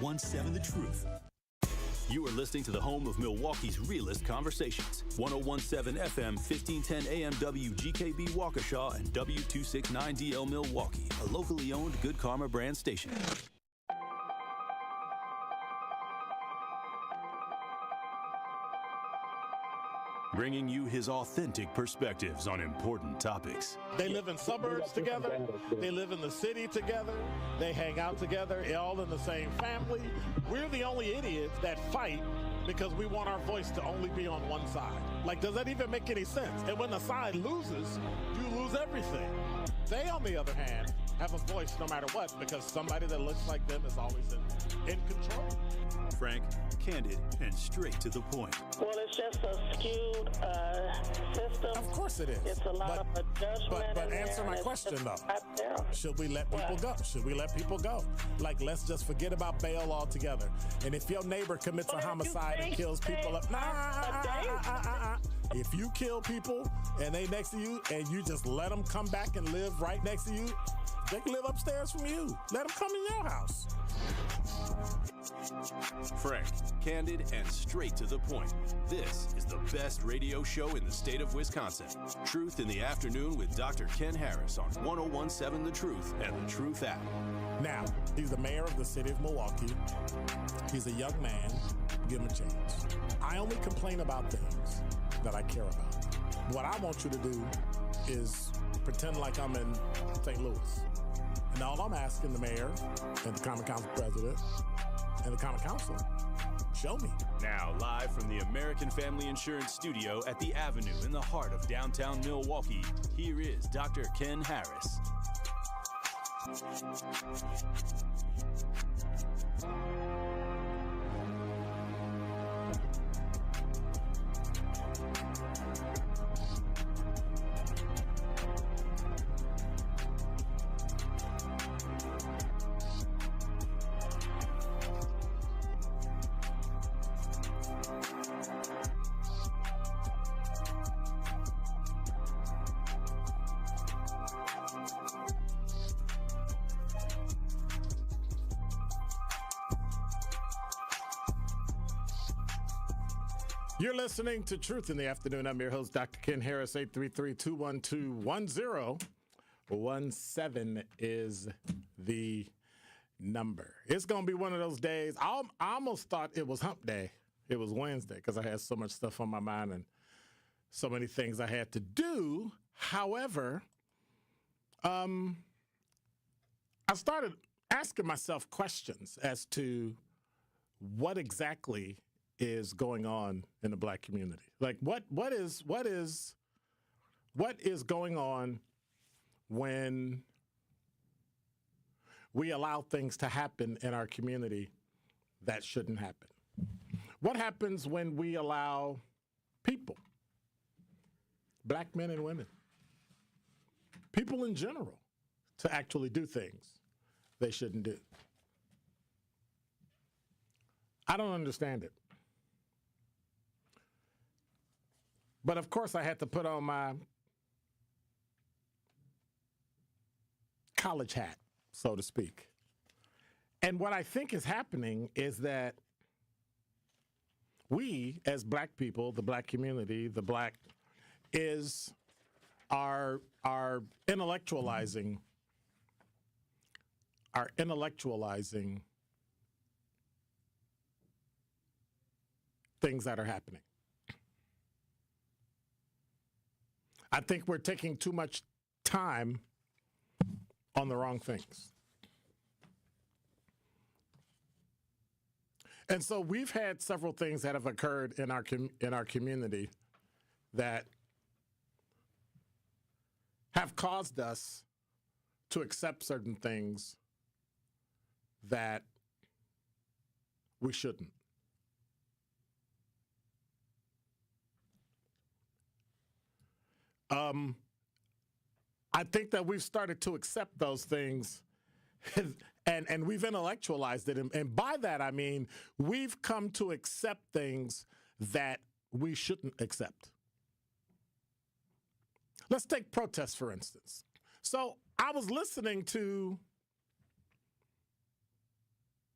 1017 The Truth. You are listening to the home of Milwaukee's realest conversations. 1017 FM, 1510 AM WGKB Waukesha and W269DL Milwaukee, a locally owned Good Karma brand station. Bringing you his authentic perspectives on important topics. They live in suburbs together. They live in the city together. They hang out together, all in the same family. We're the only idiots that fight because we want our voice to only be on one side. Like, does that even make any sense? And when the side loses, you lose everything. They, on the other hand, have a voice no matter what because somebody that looks like them is always in control. Frank, candid, and straight to the point. Well, it's just a skewed system. Of course it is. It's a lot of judgment. But answer my question, though. Should we let people go? Should we let people go? Like, let's just forget about bail altogether. And if your neighbor commits a homicide and kills people up, if you kill people and they next to you and you just let them come back and live right next to you, they can live upstairs from you. Let them come in your house. Frank, candid, and straight to the point. This is the best radio show in the state of Wisconsin. Truth in the Afternoon with Dr. Ken Harris on 1017 The Truth and The Truth app. Now, he's the mayor of the city of Milwaukee. He's a young man. Give him a chance. I only complain about things that I care about. What I want you to do is pretend like I'm in St. Louis. And all I'm asking the mayor and the Common Council president and the Common Council, show me. Now, live from the American Family Insurance Studio at the Avenue in the heart of downtown Milwaukee, here is Dr. Ken Harris. You're listening to Truth in the Afternoon. I'm your host, Dr. Ken Harris. 833-212-1017 is the number. It's going to be one of those days. I almost thought it was hump day. It was Wednesday because I had so much stuff on my mind and so many things I had to do. However, I started asking myself questions as to what exactly is going on in the black community. Like what is going on when we allow things to happen in our community that shouldn't happen? What happens when we allow people, black men and women, people in general, to actually do things they shouldn't do? I don't understand it. But of course, I had to put on my college hat, so to speak. And what I think is happening is that we, as black people, the black community, are intellectualizing things that are happening. I think we're taking too much time on the wrong things. And so we've had several things that have occurred in our community that have caused us to accept certain things that we shouldn't. I think that we've started to accept those things and we've intellectualized it. And by that, I mean, we've come to accept things that we shouldn't accept. Let's take protests, for instance. So I was listening to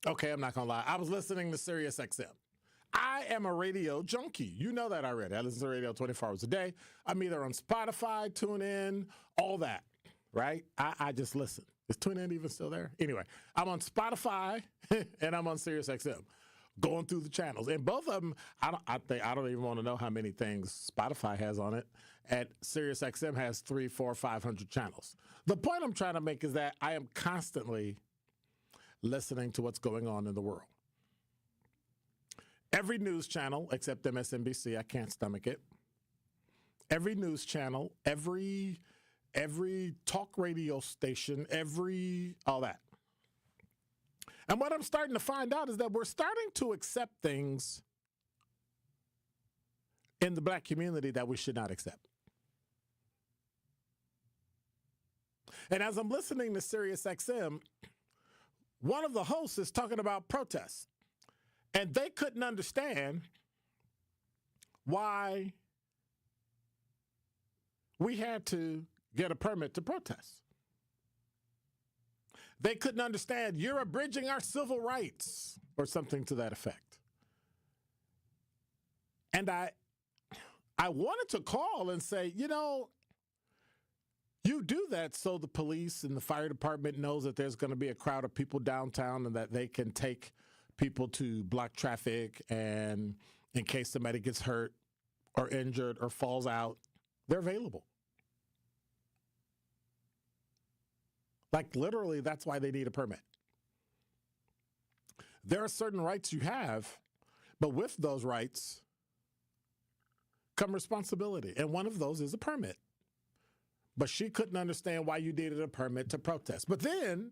Okay, I'm not going to lie. I was listening to Sirius XM. I am a radio junkie. You know that already. I listen to radio 24 hours a day. I'm either on Spotify, TuneIn, all that, right? I just listen. Is TuneIn even still there? Anyway, I'm on Spotify and I'm on Sirius XM, going through the channels. And both of them, I don't even want to know how many things Spotify has on it. And Sirius XM has 300, 400, 500 channels. The point I'm trying to make is that I am constantly listening to what's going on in the world. Every news channel, except MSNBC, I can't stomach it. Every news channel, every talk radio station, all that. And what I'm starting to find out is that we're starting to accept things in the black community that we should not accept. And as I'm listening to Sirius XM, one of the hosts is talking about protests, and they couldn't understand why we had to get a permit to protest. They couldn't understand, you're abridging our civil rights, or something to that effect. And I wanted to call and say, you do that so the police and the fire department knows that there's going to be a crowd of people downtown and that they can take people to block traffic, and in case somebody gets hurt or injured or falls out, they're available. Like literally, that's why they need a permit. There are certain rights you have, but with those rights come responsibility. And one of those is a permit. But she couldn't understand why you needed a permit to protest. But then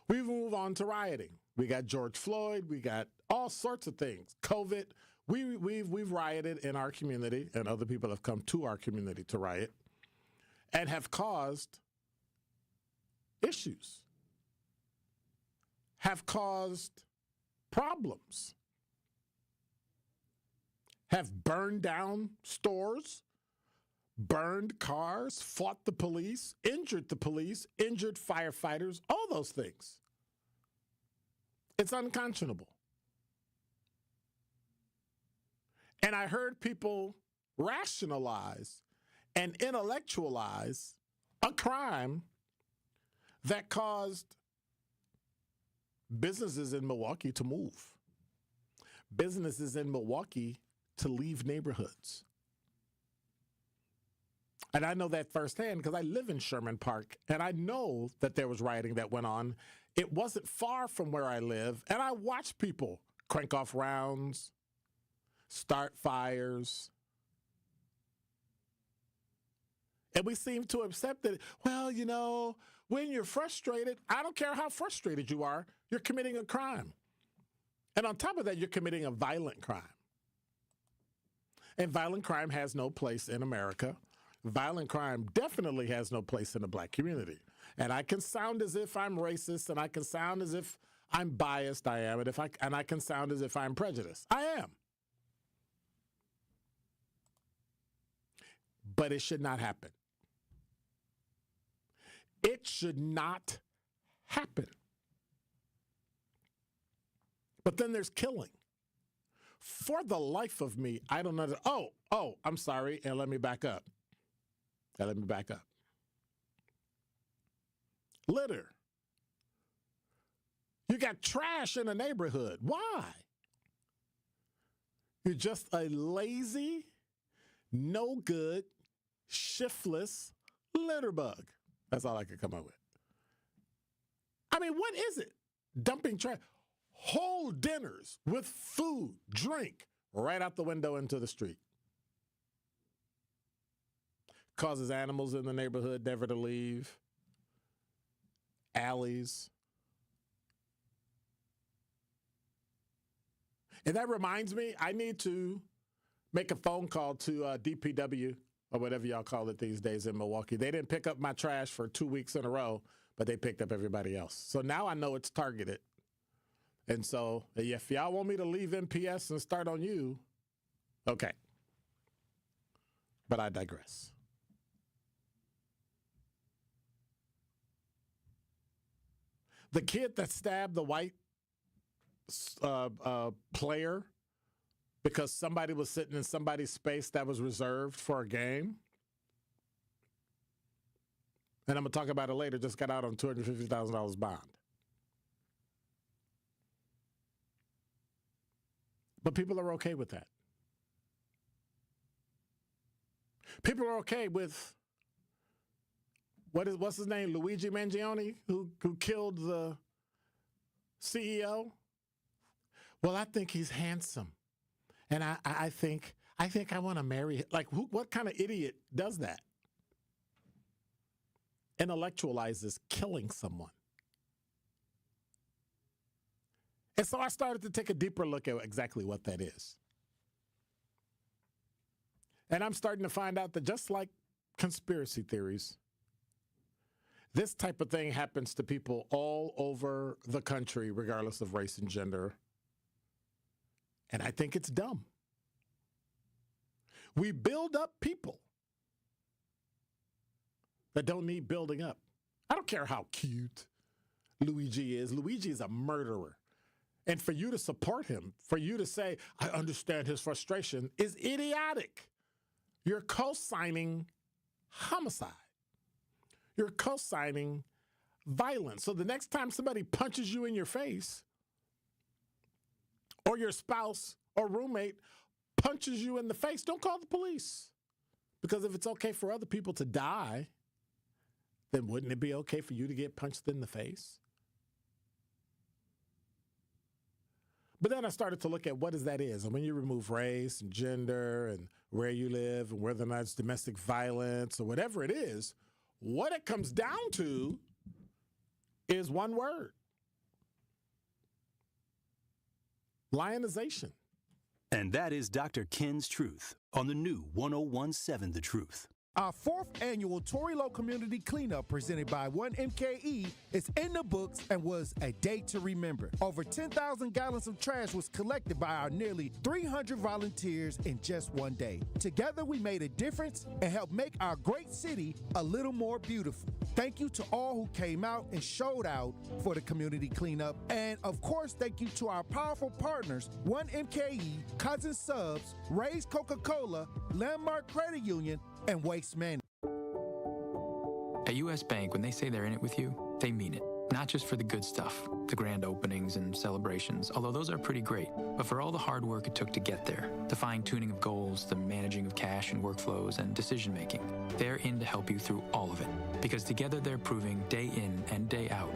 we move on to rioting. We got George Floyd. We got all sorts of things. COVID. We've rioted in our community, and other people have come to our community to riot and have caused issues, have caused problems, have burned down stores, burned cars, fought the police, injured firefighters, all those things. It's unconscionable. And I heard people rationalize and intellectualize a crime that caused businesses in Milwaukee to move, businesses in Milwaukee to leave neighborhoods. And I know that firsthand because I live in Sherman Park, and I know that there was rioting that went on. It wasn't far from where I live, and I watched people crank off rounds, start fires. And we seem to accept that, well, when you're frustrated, I don't care how frustrated you are, you're committing a crime. And on top of that, you're committing a violent crime. And violent crime has no place in America. Violent crime definitely has no place in the black community. And I can sound as if I'm racist, and I can sound as if I'm biased. I am. And I can sound as if I'm prejudiced. I am. But it should not happen. It should not happen. But then there's killing. For the life of me, I don't know. Oh, I'm sorry. And let me back up. Litter. You got trash in a neighborhood. Why? You're just a lazy, no good, shiftless litter bug. That's all I could come up with. I mean, what is it? Dumping trash. Whole dinners with food, drink, right out the window into the street. Causes animals in the neighborhood never to leave. Alleys. And that reminds me, I need to make a phone call to DPW, or whatever y'all call it these days in Milwaukee. They didn't pick up my trash for 2 weeks in a row, but they picked up everybody else. So now I know it's targeted. And so if y'all want me to leave MPS and start on you, okay. But I digress. The kid that stabbed the white player because somebody was sitting in somebody's space that was reserved for a game. And I'm going to talk about it later, just got out on $250,000 bond. But people are okay with that. People are okay with what's his name, Luigi Mangione, who killed the CEO. Well, I think he's handsome, and I think I want to marry him. Like, what kind of idiot does that? Intellectualizes killing someone. And so I started to take a deeper look at exactly what that is. And I'm starting to find out that just like conspiracy theories, this type of thing happens to people all over the country, regardless of race and gender. And I think it's dumb. We build up people that don't need building up. I don't care how cute Luigi is. Luigi is a murderer. And for you to support him, for you to say, I understand his frustration, is idiotic. You're co-signing homicide. You're co-signing violence. So the next time somebody punches you in your face, or your spouse or roommate punches you in the face, don't call the police. Because if it's okay for other people to die, then wouldn't it be okay for you to get punched in the face? But then I started to look at what that is. And when you remove race and gender and where you live and whether or not it's domestic violence or whatever it is, what it comes down to is one word: lionization. And that is Dr. Ken's Truth on the new 1017 The Truth. Our 4th annual Torilo Community Cleanup presented by 1MKE is in the books and was a day to remember. Over 10,000 gallons of trash was collected by our nearly 300 volunteers in just one day. Together we made a difference and helped make our great city a little more beautiful. Thank you to all who came out and showed out for the community cleanup. And of course, thank you to our powerful partners, 1MKE, Cousin Subs, Ray's Coca-Cola, Landmark Credit Union, and Waste Management. At U.S. Bank, when they say they're in it with you, they mean it. Not just for the good stuff, the grand openings and celebrations, although those are pretty great, but for all the hard work it took to get there, the fine-tuning of goals, the managing of cash and workflows, and decision-making. They're in to help you through all of it, because together they're proving day in and day out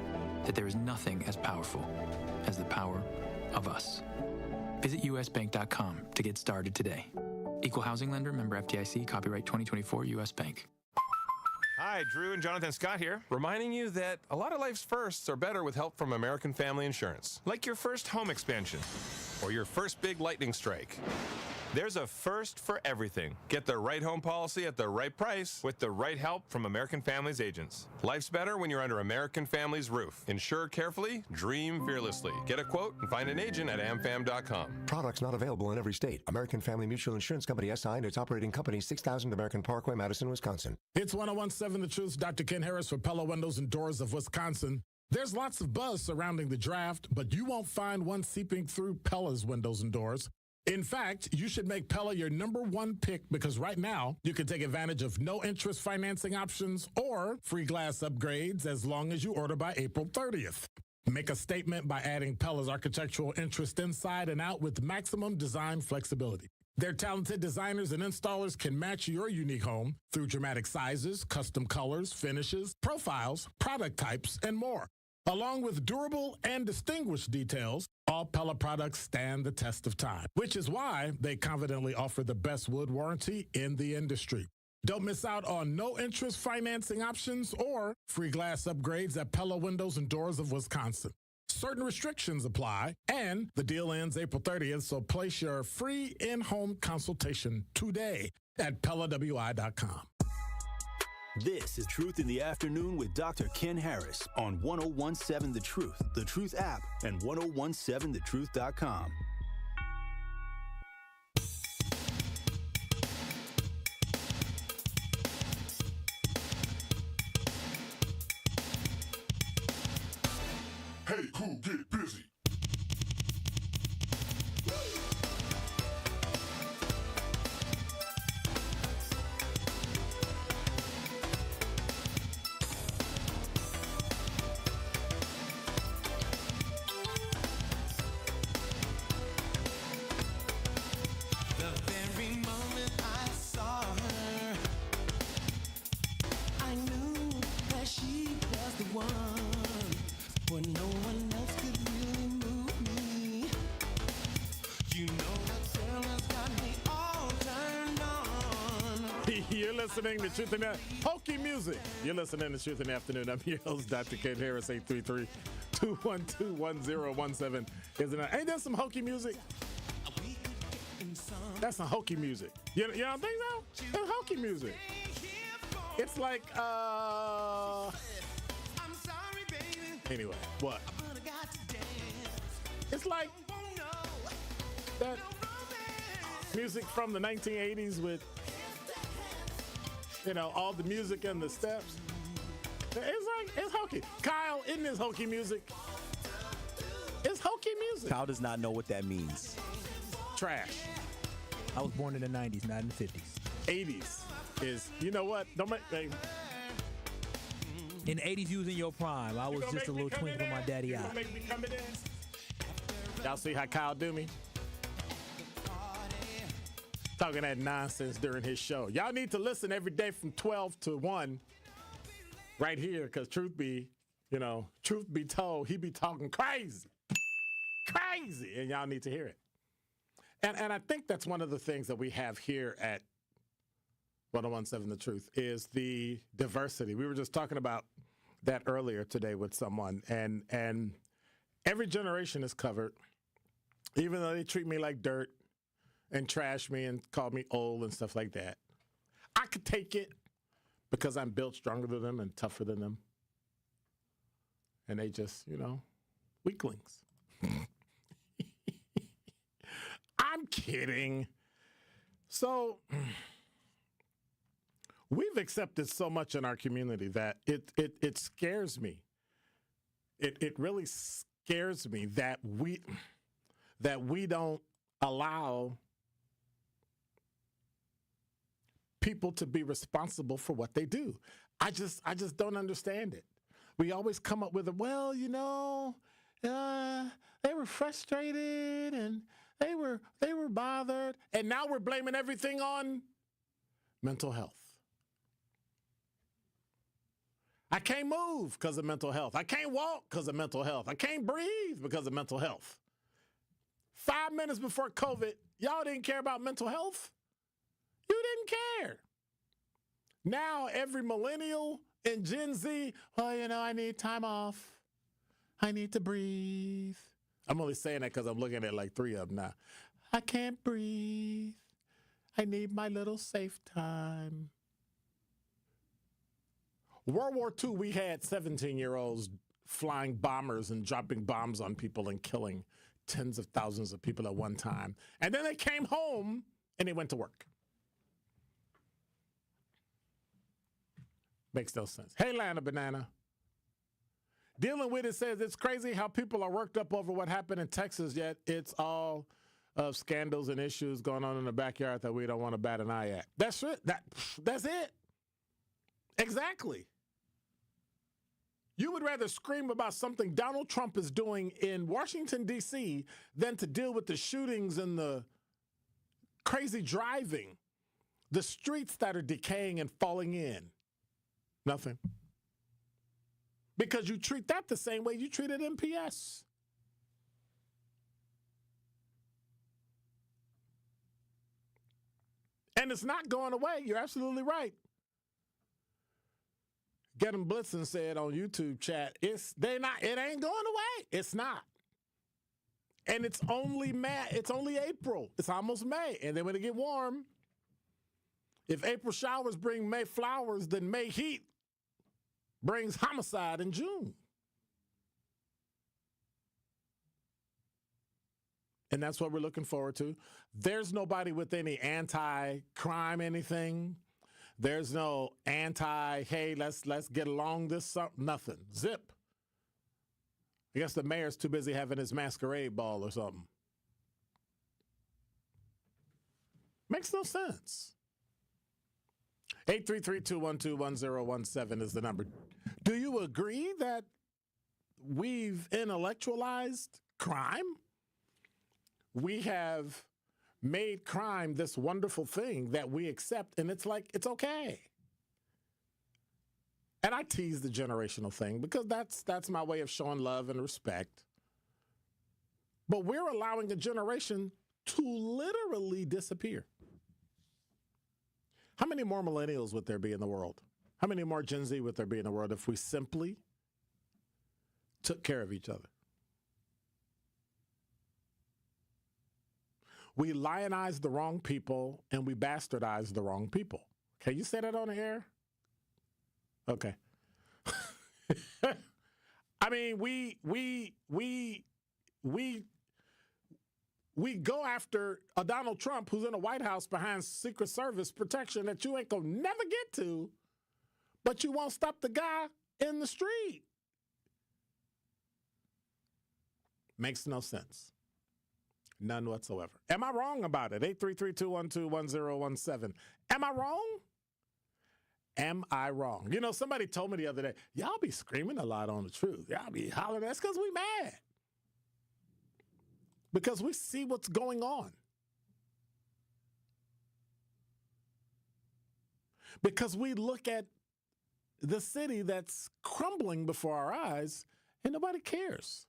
that there is nothing as powerful as the power of us. Visit usbank.com to get started today. Equal housing lender, member FDIC, copyright 2024, U.S. Bank. Hi, Drew and Jonathan Scott here, reminding you that a lot of life's firsts are better with help from American Family Insurance. Like your first home expansion or your first big lightning strike. There's a first for everything. Get the right home policy at the right price with the right help from American Family's agents. Life's better when you're under American Family's roof. Insure carefully, dream fearlessly. Get a quote and find an agent at amfam.com. Products not available in every state. American Family Mutual Insurance Company SI and its operating company, 6000 American Parkway, Madison, Wisconsin. It's 1017 The Truth. Dr. Ken Harris for Pella Windows and Doors of Wisconsin. There's lots of buzz surrounding the draft, but you won't find one seeping through Pella's windows and doors. In fact, you should make Pella your #1 pick because right now you can take advantage of no interest financing options or free glass upgrades as long as you order by April 30th. Make a statement by adding Pella's architectural interest inside and out with maximum design flexibility. Their talented designers and installers can match your unique home through dramatic sizes, custom colors, finishes, profiles, product types, and more. Along with durable and distinguished details, all Pella products stand the test of time, which is why they confidently offer the best wood warranty in the industry. Don't miss out on no-interest financing options or free glass upgrades at Pella Windows and Doors of Wisconsin. Certain restrictions apply, and the deal ends April 30th, so place your free in-home consultation today at PellaWI.com. This is Truth in the Afternoon with Dr. Ken Harris on 1017 The Truth app, and 1017thetruth.com. Hey, cool, get busy. You're listening to Truth in the Hokey Music. You're listening to Truth in the Afternoon. I'm your host, Dr. Ken Harris, 833-212-1017. Ain't that some hokey music? That's some hokey music. You don't think so? It's hokey music. It's like, anyway, what? It's like that music from the 1980s with, all the music and the steps. It's hokey. Kyle, isn't this hokey music? It's hokey music. Kyle does not know what that means. Trash. I was born in the 90s, not in the 50s. 80s is, you know what? Don't make me. In the 80s, you was in your prime. I was just a little twinkle in my daddy eye. Make me come in. Y'all see how Kyle do me? Talking that nonsense during his show. Y'all need to listen every day from 12 to 1 right here, because truth be told, he be talking crazy. Crazy. And y'all need to hear it. And I think that's one of the things that we have here at 1017 The Truth is the diversity. We were just talking about that earlier today with someone, and every generation is covered, even though they treat me like dirt and trash me and call me old and stuff like that. I could take it because I'm built stronger than them and tougher than them. And they just, weaklings. I'm kidding. So we've accepted so much in our community that it scares me. It really scares me that we don't allow people to be responsible for what they do. I just don't understand it. We always come up with they were frustrated and they were bothered, and now we're blaming everything on mental health. I can't move because of mental health. I can't walk because of mental health. I can't breathe because of mental health. 5 minutes before COVID, y'all didn't care about mental health. You didn't care. Now every millennial and Gen Z, I need time off. I need to breathe. I'm only saying that because I'm looking at like 3 of them now. I can't breathe. I need my little safe time. World War II, we had 17-year-olds flying bombers and dropping bombs on people and killing tens of thousands of people at one time. And then they came home and they went to work. Makes no sense. Hey, Lana Banana. Dealing with it says it's crazy how people are worked up over what happened in Texas, yet it's all of scandals and issues going on in the backyard that we don't want to bat an eye at. That's it. That's it. Exactly. You would rather scream about something Donald Trump is doing in Washington, D.C. than to deal with the shootings and the crazy driving, the streets that are decaying and falling in. Nothing. Because you treat that the same way you treated MPS. And it's not going away. You're absolutely right. Get 'em Blitzen said on YouTube chat, it ain't going away. It's not. And it's only April. It's almost May. And then when it get warm, if April showers bring May flowers, then May heat brings homicide in June. And that's what we're looking forward to. There's nobody with any anti-crime anything. There's no hey, let's get along this, nothing. Zip. I guess the mayor's too busy having his masquerade ball or something. Makes no sense. 833-212-1017 is the number. Do you agree that we've intellectualized crime? We have made crime this wonderful thing that we accept, and it's like, it's okay. And I tease the generational thing because that's my way of showing love and respect. But we're allowing a generation to literally disappear. How many more millennials would there be in the world? How many more Gen Z would there be in the world if we simply took care of each other? We lionize the wrong people and we bastardize the wrong people. Can you say that on the air? Okay. I mean, we go after a Donald Trump who's in the White House behind Secret Service protection that you ain't gonna never get to, but you won't stop the guy in the street. Makes no sense. None whatsoever. Am I wrong about it? 833-212-1017. Am I wrong? Am I wrong? You know, somebody told me the other day, y'all be screaming a lot on the truth. Y'all be hollering. That's because we mad. Because we see what's going on. Because we look at the city that's crumbling before our eyes and nobody cares.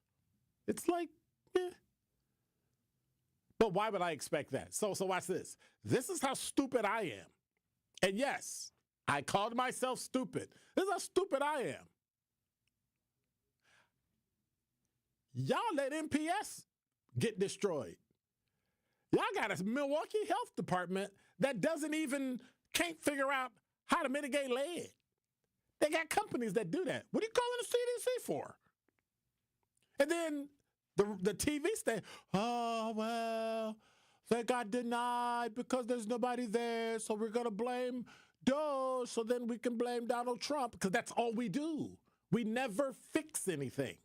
It's like, eh. But why would I expect that? So watch this. This is how stupid I am. And yes, I called myself stupid. This is how stupid I am. Y'all let MPS get destroyed. Y'all got a Milwaukee Health Department that can't figure out how to mitigate lead. They got companies that do that. What are you calling the CDC for? And then the TV station, oh, well, they got denied because there's nobody there, so we're going to blame those, so then we can blame Donald Trump, because that's all we do. We never fix anything.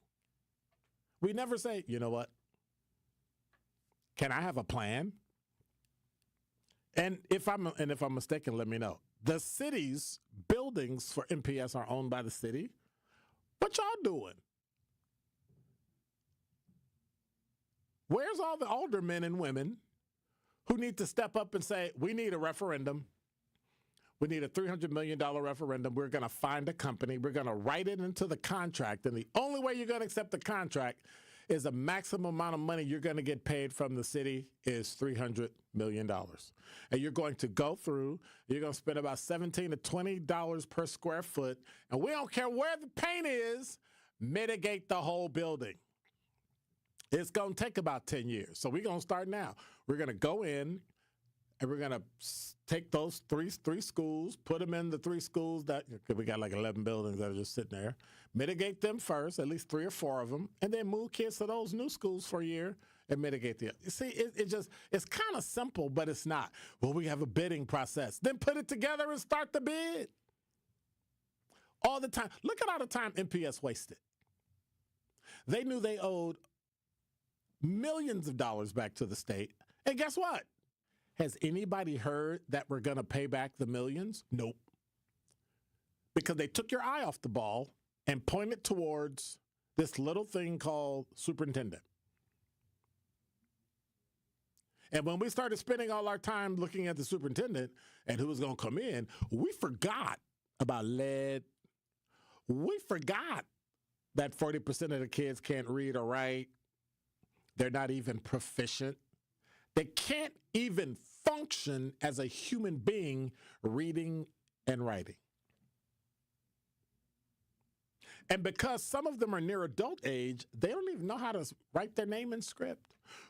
We never say, you know what? Can I have a plan? And if I'm mistaken, let me know. The city's buildings for MPS are owned by the city. What y'all doing? Where's all the aldermen and women who need to step up and say, we need a referendum. We need a $300 million referendum. We're going to find a company. We're going to write it into the contract. And the only way you're going to accept the contract is the maximum amount of money you're going to get paid from the city is $300 million. And you're going to go through, you're going to spend about $17 to $20 per square foot. And we don't care where the paint is, mitigate the whole building. It's going to take about 10 years. So we're going to start now. We're going to go in and we're going to take those three schools, put them in the three schools that we got like 11 buildings that are just sitting there, mitigate them first, at least 3 or 4 of them, and then move kids to those new schools for a year and mitigate the other. You see, it's kind of simple, but it's not. Well, we have a bidding process. Then put it together and start the bid. All the time. Look at all the time MPS wasted. They knew they owed millions of dollars back to the state. And guess what? Has anybody heard that we're going to pay back the millions? Nope. Because they took your eye off the ball and pointed towards this little thing called superintendent. And when we started spending all our time looking at the superintendent and who was going to come in, we forgot about lead. We forgot that 40% of the kids can't read or write. They're not even proficient. They can't even function as a human being reading and writing. And because some of them are near adult age, they don't even know how to write their name in script.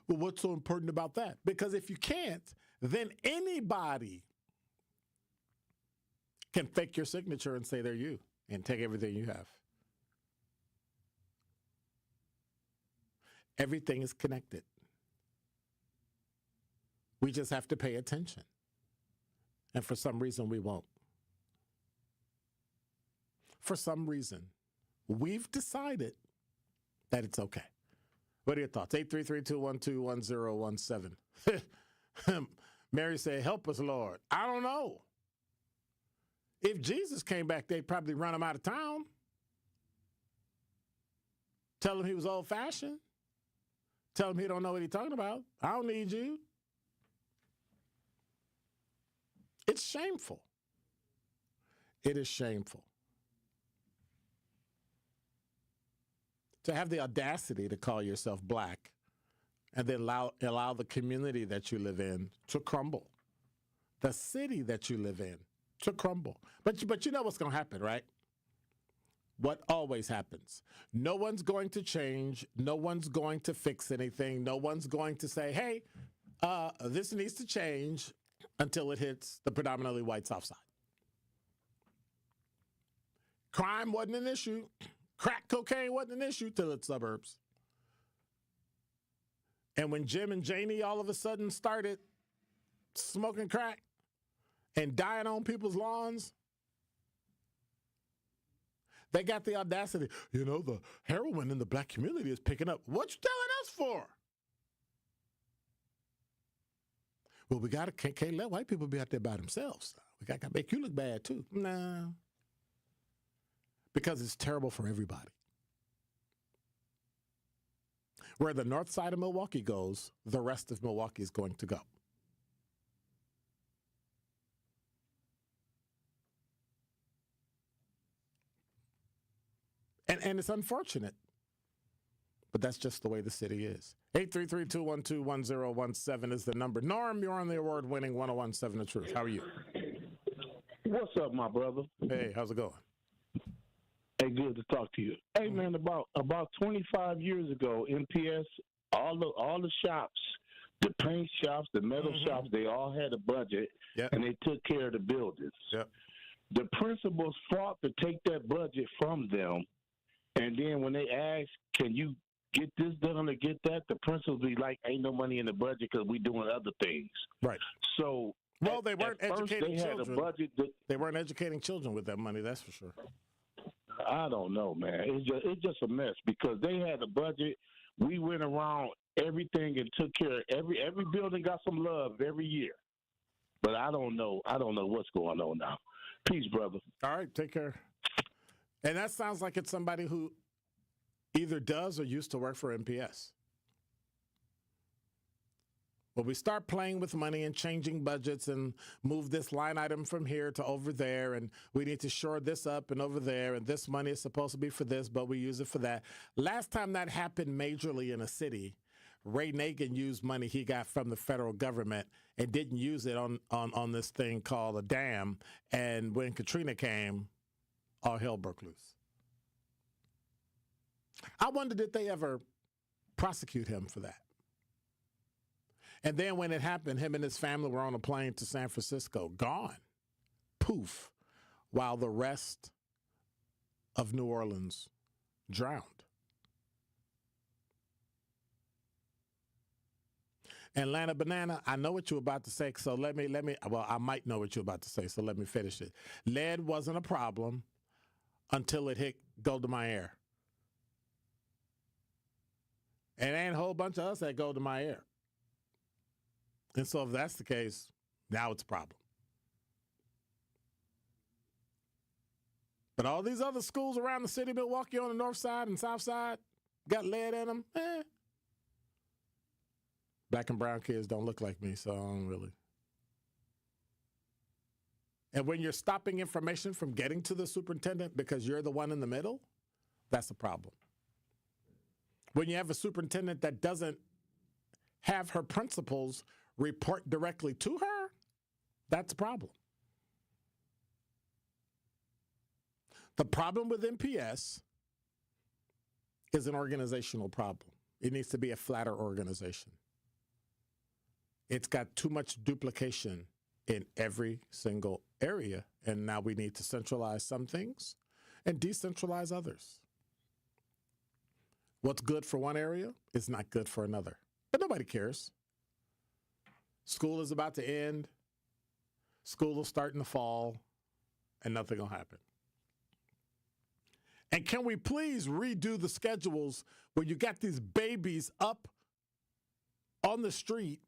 Well, what's so important about that? Because if you can't, then anybody can fake your signature and say they're you and take everything you have. Everything is connected. We just have to pay attention. And for some reason, we won't. For some reason, we've decided that it's okay. What are your thoughts? 833-212-1017. Mary said, help us, Lord. I don't know. If Jesus came back, they'd probably run him out of town. Tell him he was old-fashioned. Tell him he don't know what he's talking about. I don't need you. It's shameful. It is shameful to have the audacity to call yourself black and then allow the community that you live in to crumble, the city that you live in to crumble. But you know what's going to happen, right? What always happens. No one's going to change. No one's going to fix anything. No one's going to say, hey, this needs to change until it hits the predominantly white South Side. Crime wasn't an issue. Crack cocaine wasn't an issue till the suburbs. And when Jim and Janie all of a sudden started smoking crack and dying on people's lawns, they got the audacity. You know, the heroin in the black community is picking up. What you telling us for? Well, we can't let white people be out there by themselves. We got to make you look bad too. Nah. Because it's terrible for everybody. Where the north side of Milwaukee goes, the rest of Milwaukee is going to go. And it's unfortunate, but that's just the way the city is. 833-212-1017 is the number. Norm, you're on the award-winning 1017 The Truth. How are you? What's up, my brother? Hey, how's it going? Hey, good to talk to you. Hey, man, about 25 years ago, MPS, all the shops, the paint shops, the metal shops, they all had a budget, and they took care of the buildings. Yep. The principals fought to take that budget from them, and then when they asked, can you get this done or get that, the principals be like, ain't no money in the budget because we doing other things. Right. So, well, they weren't educating children. Had a budget they weren't educating children with that money, that's for sure. I don't know, man. It's just a mess because they had a budget. We went around everything and took care of every building got some love every year. But I don't know what's going on now. Peace, brother. All right, take care. And that sounds like it's somebody who either does or used to work for MPS. Well, we start playing with money and changing budgets and move this line item from here to over there, and we need to shore this up and over there, and this money is supposed to be for this, but we use it for that. Last time that happened majorly in a city, Ray Nagin used money he got from the federal government and didn't use it on this thing called a dam, and when Katrina came, all hell broke loose. I wonder, did they ever prosecute him for that? And then when it happened, him and his family were on a plane to San Francisco, gone, poof, while the rest of New Orleans drowned. And Lana Banana, I know what you're about to say, so let me, well, I might know what you're about to say, so let me finish it. Lead wasn't a problem until it hit Golda Meir. And ain't a whole bunch of us at Golda Meir. And so if that's the case, now it's a problem. But all these other schools around the city of Milwaukee on the north side and south side got lead in them. Black and brown kids don't look like me, so I don't really. And when you're stopping information from getting to the superintendent because you're the one in the middle, that's a problem. When you have a superintendent that doesn't have her principals report directly to her, that's a problem. The problem with MPS is an organizational problem. It needs to be a flatter organization. It's got too much duplication in every single area, and now we need to centralize some things and decentralize others. What's good for one area is not good for another, but nobody cares. School is about to end. School will start in the fall, and nothing will happen. And can we please redo the schedules where you got these babies up on the street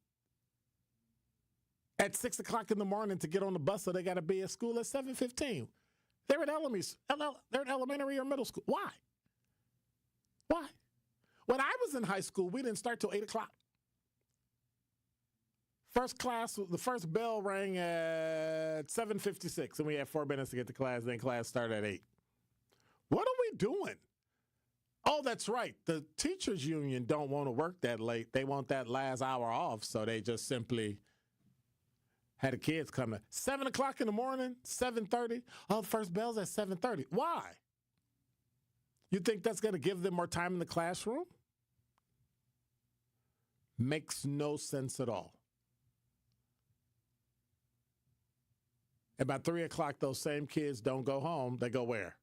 at 6 o'clock in the morning to get on the bus so they got to be at school at 7:15. They're in elementary or middle school. Why? Why? When I was in high school, we didn't start till 8 o'clock. First class, the first bell rang at 7:56, and we had 4 minutes to get to class. Then class started at 8. What are we doing? Oh, that's right. The teachers union don't want to work that late. They want that last hour off, so they just simply had the kids come at 7 o'clock in the morning, 7:30. Oh, the first bell's at 7:30. Why? You think that's going to give them more time in the classroom? Makes no sense at all. About 3 o'clock, those same kids don't go home. They go where?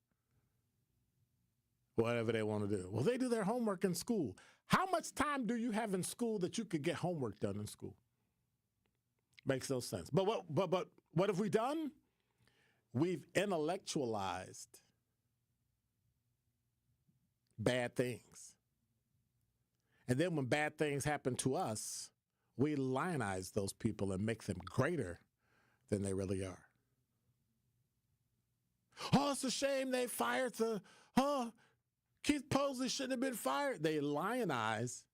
Whatever they want to do. Well, they do their homework in school. How much time do you have in school that you could get homework done in school? Makes no sense. But what have we done? We've intellectualized bad things. And then when bad things happen to us, we lionize those people and make them greater than they really are. Oh, it's a shame they fired Keith Posley shouldn't have been fired. They lionize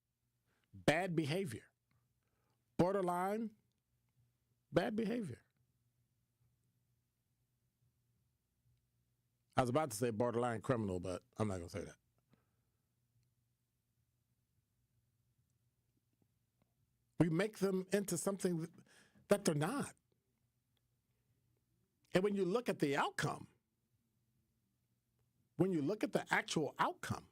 bad behavior. Borderline bad behavior. I was about to say borderline criminal, but I'm not going to say that. We make them into something that they're not. And when you look at the outcome, when you look at the actual outcome,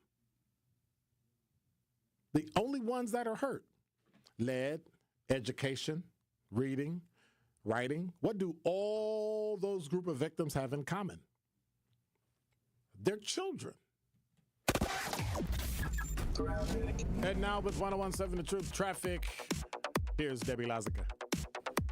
the only ones that are hurt, lead, education, reading, writing, what do all those group of victims have in common? They're children. And now with 101.7 The Truth Traffic, here's Debbie Lazica.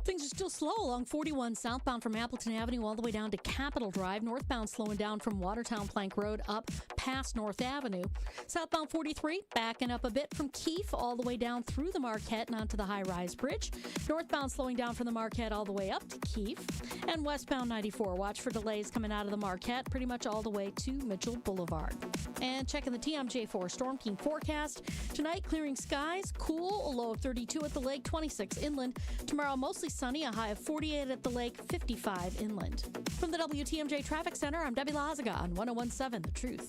Things are still slow along 41 southbound from Appleton Avenue all the way down to Capitol Drive. Northbound slowing down from Watertown Plank Road up past North Avenue. Southbound 43 backing up a bit from Keefe all the way down through the Marquette and onto the high-rise bridge. Northbound slowing down from the Marquette all the way up to Keefe. And westbound 94, watch for delays coming out of the Marquette pretty much all the way to Mitchell Boulevard. And checking the TMJ4 Storm King forecast. Tonight, clearing skies, cool, a low of 32 at the lake, 26 inland. Tomorrow, mostly sunny, a high of 48 at the lake, 55 inland. From the WTMJ Traffic Center, I'm Debbie Lazica on 101.7 The Truth.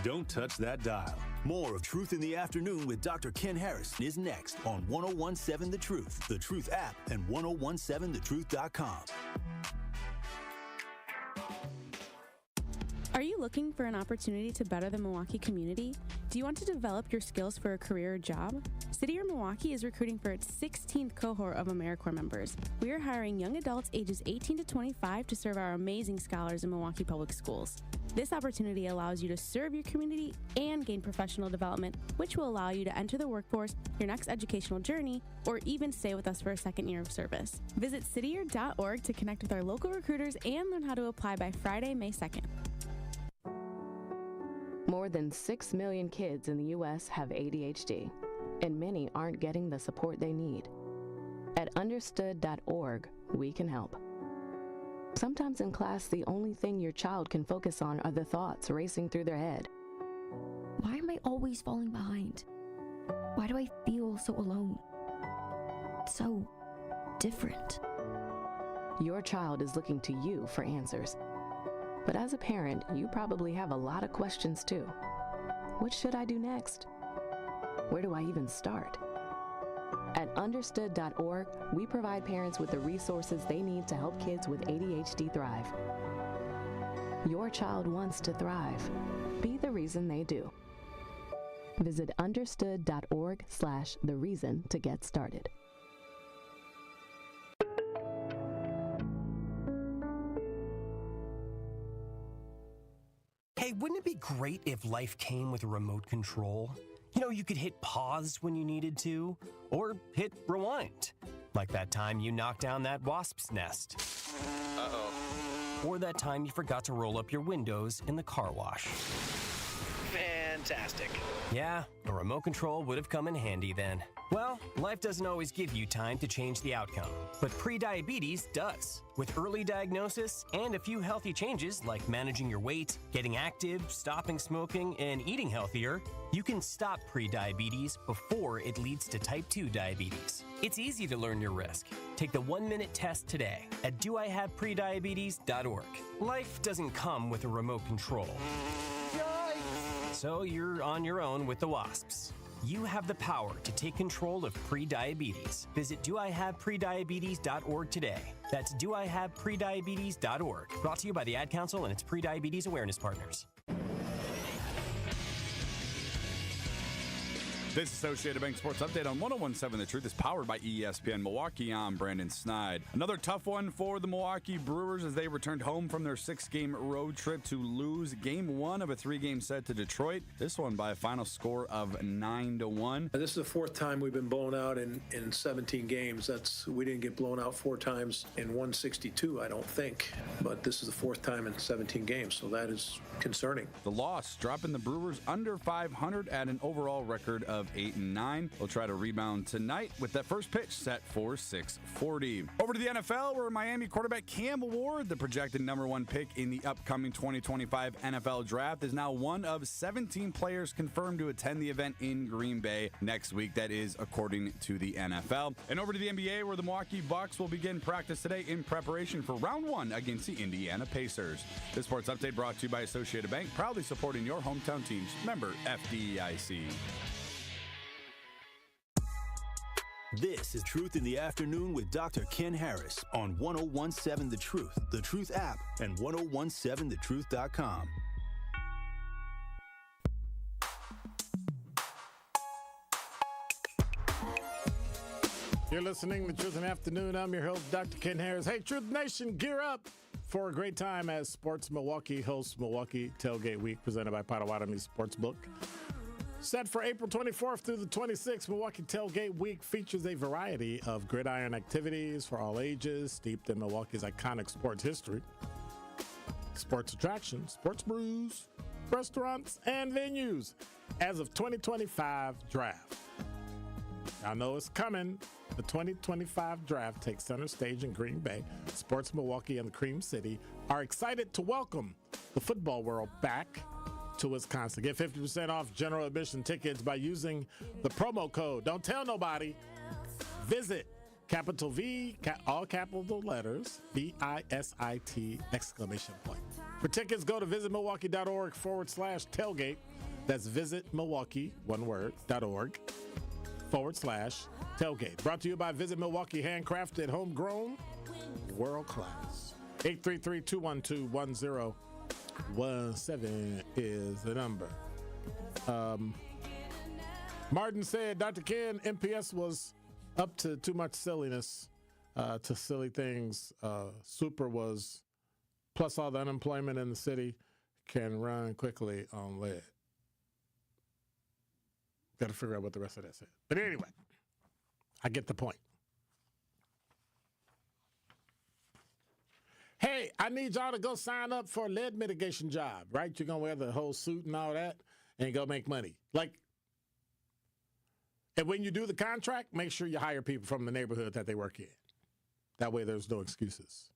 Don't touch that dial. More of Truth in the Afternoon with Dr. Ken Harrison is next on 101.7 The Truth, The Truth app, and 1017thetruth.com. Are you looking for an opportunity to better the Milwaukee community? Do you want to develop your skills for a career or job? City Year Milwaukee is recruiting for its 16th cohort of AmeriCorps members. We are hiring young adults ages 18 to 25 to serve our amazing scholars in Milwaukee Public Schools. This opportunity allows you to serve your community and gain professional development, which will allow you to enter the workforce, your next educational journey, or even stay with us for a second year of service. Visit cityyear.org to connect with our local recruiters and learn how to apply by Friday, May 2nd. More than 6 million kids in the U.S. have ADHD, and many aren't getting the support they need. At understood.org, we can help. Sometimes in class, the only thing your child can focus on are the thoughts racing through their head. Why am I always falling behind? Why do I feel so alone? So different. Your child is looking to you for answers. But as a parent, you probably have a lot of questions too. What should I do next? Where do I even start? At understood.org, we provide parents with the resources they need to help kids with ADHD thrive. Your child wants to thrive. Be the reason they do. Visit understood.org/the-reason to get started. Hey, wouldn't it be great if life came with a remote control? You know, you could hit pause when you needed to, or hit rewind. Like that time you knocked down that wasp's nest. Uh-oh. Or that time you forgot to roll up your windows in the car wash. fantastic. Yeah, a remote control would have come in handy then. Well, life doesn't always give you time to change the outcome, but prediabetes does. With early diagnosis and a few healthy changes like managing your weight, getting active, stopping smoking, and eating healthier, you can stop prediabetes before it leads to type 2 diabetes. It's easy to learn your risk. Take the 1-minute test today at doihaveprediabetes.org. Life doesn't come with a remote control. So you're on your own with the WASPs. You have the power to take control of prediabetes. Visit doihaveprediabetes.org today. That's doihaveprediabetes.org. Brought to you by the Ad Council and its prediabetes awareness partners. This Associated Bank Sports Update on 101.7 The Truth is powered by ESPN Milwaukee. I'm Brandon Snide. Another tough one for the Milwaukee Brewers as they returned home from their 6-game road trip to lose Game 1 of a 3-game set to Detroit. This one by a final score of 9-1. This is the 4th time we've been blown out in 17 games. We didn't get blown out 4 times in 162, I don't think. But this is the 4th time in 17 games, so that is concerning. The loss dropping the Brewers under 500 at an overall record of 8-9. They'll try to rebound tonight with that first pitch set for 6:40. Over to the NFL, where Miami quarterback Cam Ward, the projected #1 pick in the upcoming 2025 NFL Draft, is now one of 17 players confirmed to attend the event in Green Bay next week. That is according to the NFL. And over to the NBA, where the Milwaukee Bucks will begin practice today in preparation for Round 1 against the Indiana Pacers. This sports update brought to you by Associated Bank, proudly supporting your hometown teams. Member FDIC. This is Truth in the Afternoon with Dr. Ken Harris on 101.7 The Truth app, and 1017thetruth.com. You're listening to Truth in the Afternoon. I'm your host, Dr. Ken Harris. Hey, Truth Nation, gear up for a great time as Sports Milwaukee hosts Milwaukee Tailgate Week, presented by Potawatomi Sportsbook. Set for April 24th through the 26th, Milwaukee Tailgate Week features a variety of gridiron activities for all ages, steeped in Milwaukee's iconic sports history, sports attractions, sports brews, restaurants, and venues as of 2025 draft. I know it's coming. The 2025 draft takes center stage in Green Bay. Sports Milwaukee and the Cream City are excited to welcome the football world back to Wisconsin. Get 50% off general admission tickets by using the promo code. Don't tell nobody. Visit capital V, all capital letters, VISIT, exclamation point. For tickets, go to visitmilwaukee.org/tailgate. That's visitmilwaukee, one word, .org/tailgate. Brought to you by Visit Milwaukee, handcrafted, homegrown, world class. 833-212-1017 is the number. Martin said, Dr. Ken, MPS was up to too much silliness, to silly things. Super was, plus all the unemployment in the city, can run quickly on lead. Got to figure out what the rest of that said. But anyway, I get the point. Hey, I need y'all to go sign up for a lead mitigation job, right? You're going to wear the whole suit and all that and go make money. And when you do the contract, make sure you hire people from the neighborhood that they work in. That way there's no excuses.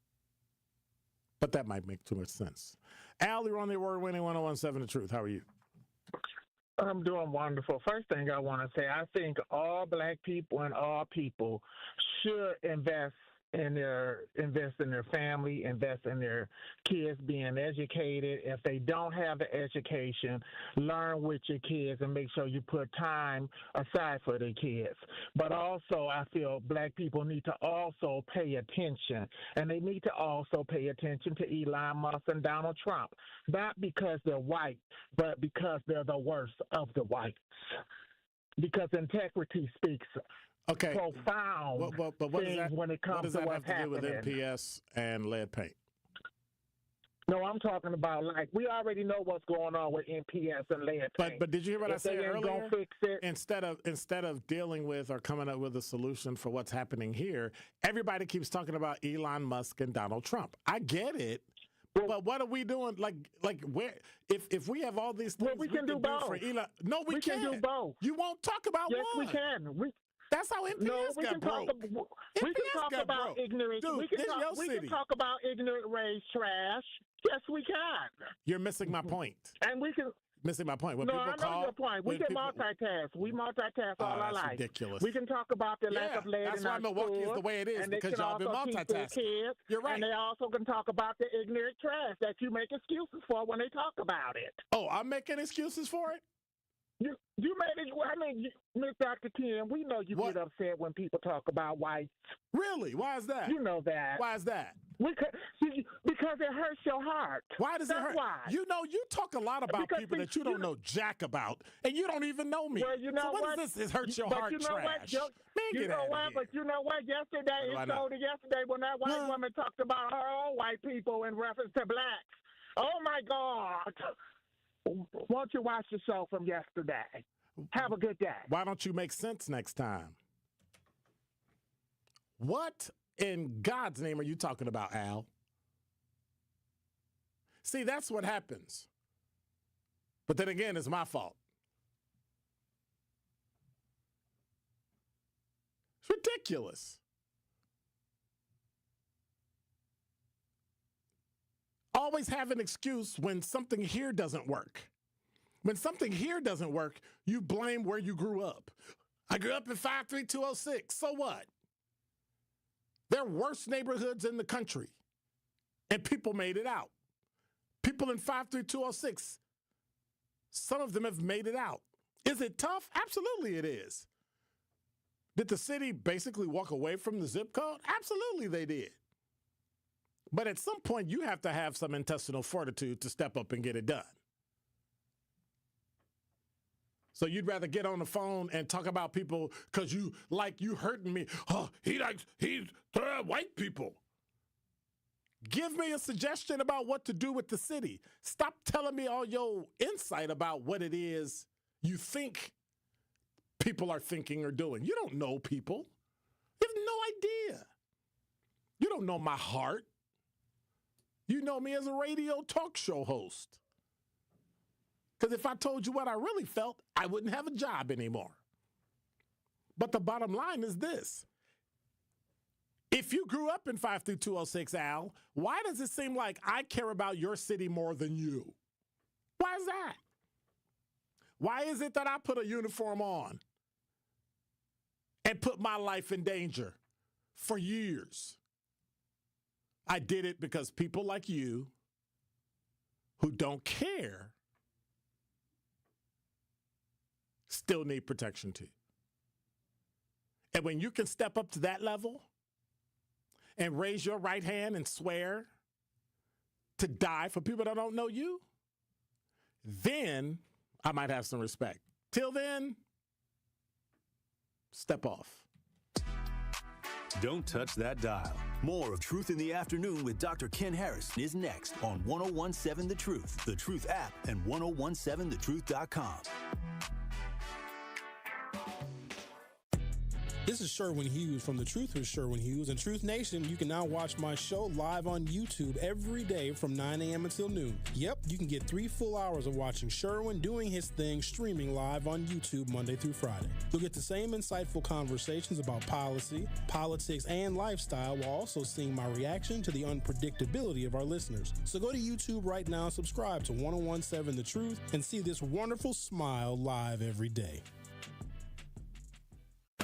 But that might make too much sense. Al, you're on the award-winning 101.7 The Truth. How are you? I'm doing wonderful. First thing I want to say, I think all black people and all people should invest in their family, invest in their kids being educated. If they don't have the education, learn with your kids and make sure you put time aside for the kids. But also, I feel black people need to also pay attention, and they need to also pay attention to Elon Musk and Donald Trump, not because they're white, but because they're the worst of the whites. Because integrity speaks. Okay. Profound but what things does that, when it comes what does to that what's have to do with happening. MPS and lead paint? No, I'm talking about, we already know what's going on with MPS and lead paint. But did you hear what I said earlier? Gonna fix it. Instead of dealing with or coming up with a solution for what's happening here, everybody keeps talking about Elon Musk and Donald Trump. I get it, But what are we doing? Like where? If we have all these things, we can do both. For Eli. No, we can't. Can do both. You won't talk about yes, one. Yes, we can. That's how NPS got broke. We can talk about ignorant. Dude, we can talk about ignorant race trash. Yes, we can. You're missing my point. And we can. Missing my point. No, I know your point. We can multitask. We multitask all our life. Ridiculous. We can talk about the lack of lead in our schools. That's why Milwaukee is the way it is, because y'all been multitasking. You're right. And they also can talk about the ignorant trash that you make excuses for when they talk about it. Oh, I'm making excuses for it? You made it. I mean, Miss Dr. Ken, we know you get upset when people talk about whites. Really? Why is that? You know that. Why is that? Because it hurts your heart. Why does it hurt? Why. You know, you talk a lot about people that you don't know jack about, and you don't even know me. Well, you know so what is this? It hurts your heart trash. You know what? But you know what? Yesterday, when that white woman talked about her own white people in reference to blacks. Oh, my God. Won't you watch the show from yesterday? Have a good day. Why don't you make sense next time? What in God's name are you talking about, Al? See, that's what happens. But then again, it's my fault. It's ridiculous. Always have an excuse when something here doesn't work. When something here doesn't work, you blame where you grew up. I grew up in 53206. So what? There are worse neighborhoods in the country, and people made it out. People in 53206, some of them have made it out. Is it tough? Absolutely it is. Did the city basically walk away from the zip code? Absolutely they did. But at some point, you have to have some intestinal fortitude to step up and get it done. So you'd rather get on the phone and talk about people because you hurting me. Oh, he's white people. Give me a suggestion about what to do with the city. Stop telling me all your insight about what it is you think people are thinking or doing. You don't know people. You have no idea. You don't know my heart. You know me as a radio talk show host. Because if I told you what I really felt, I wouldn't have a job anymore. But the bottom line is this. If you grew up in 53206, Al, why does it seem like I care about your city more than you? Why is that? Why is it that I put a uniform on and put my life in danger for years? I did it because people like you who don't care still need protection too. And when you can step up to that level and raise your right hand and swear to die for people that don't know you, then I might have some respect. Till then, step off. Don't touch that dial. More of Truth in the Afternoon with Dr. Ken Harris is next on 1017 The Truth, The Truth app, and 1017thetruth.com. This is Sherwin Hughes from The Truth with Sherwin Hughes. And Truth Nation, you can now watch my show live on YouTube every day from 9 a.m. until noon. Yep, you can get 3 full hours of watching Sherwin doing his thing streaming live on YouTube Monday through Friday. You'll get the same insightful conversations about policy, politics, and lifestyle while also seeing my reaction to the unpredictability of our listeners. So go to YouTube right now and subscribe to 1017 The Truth and see this wonderful smile live every day.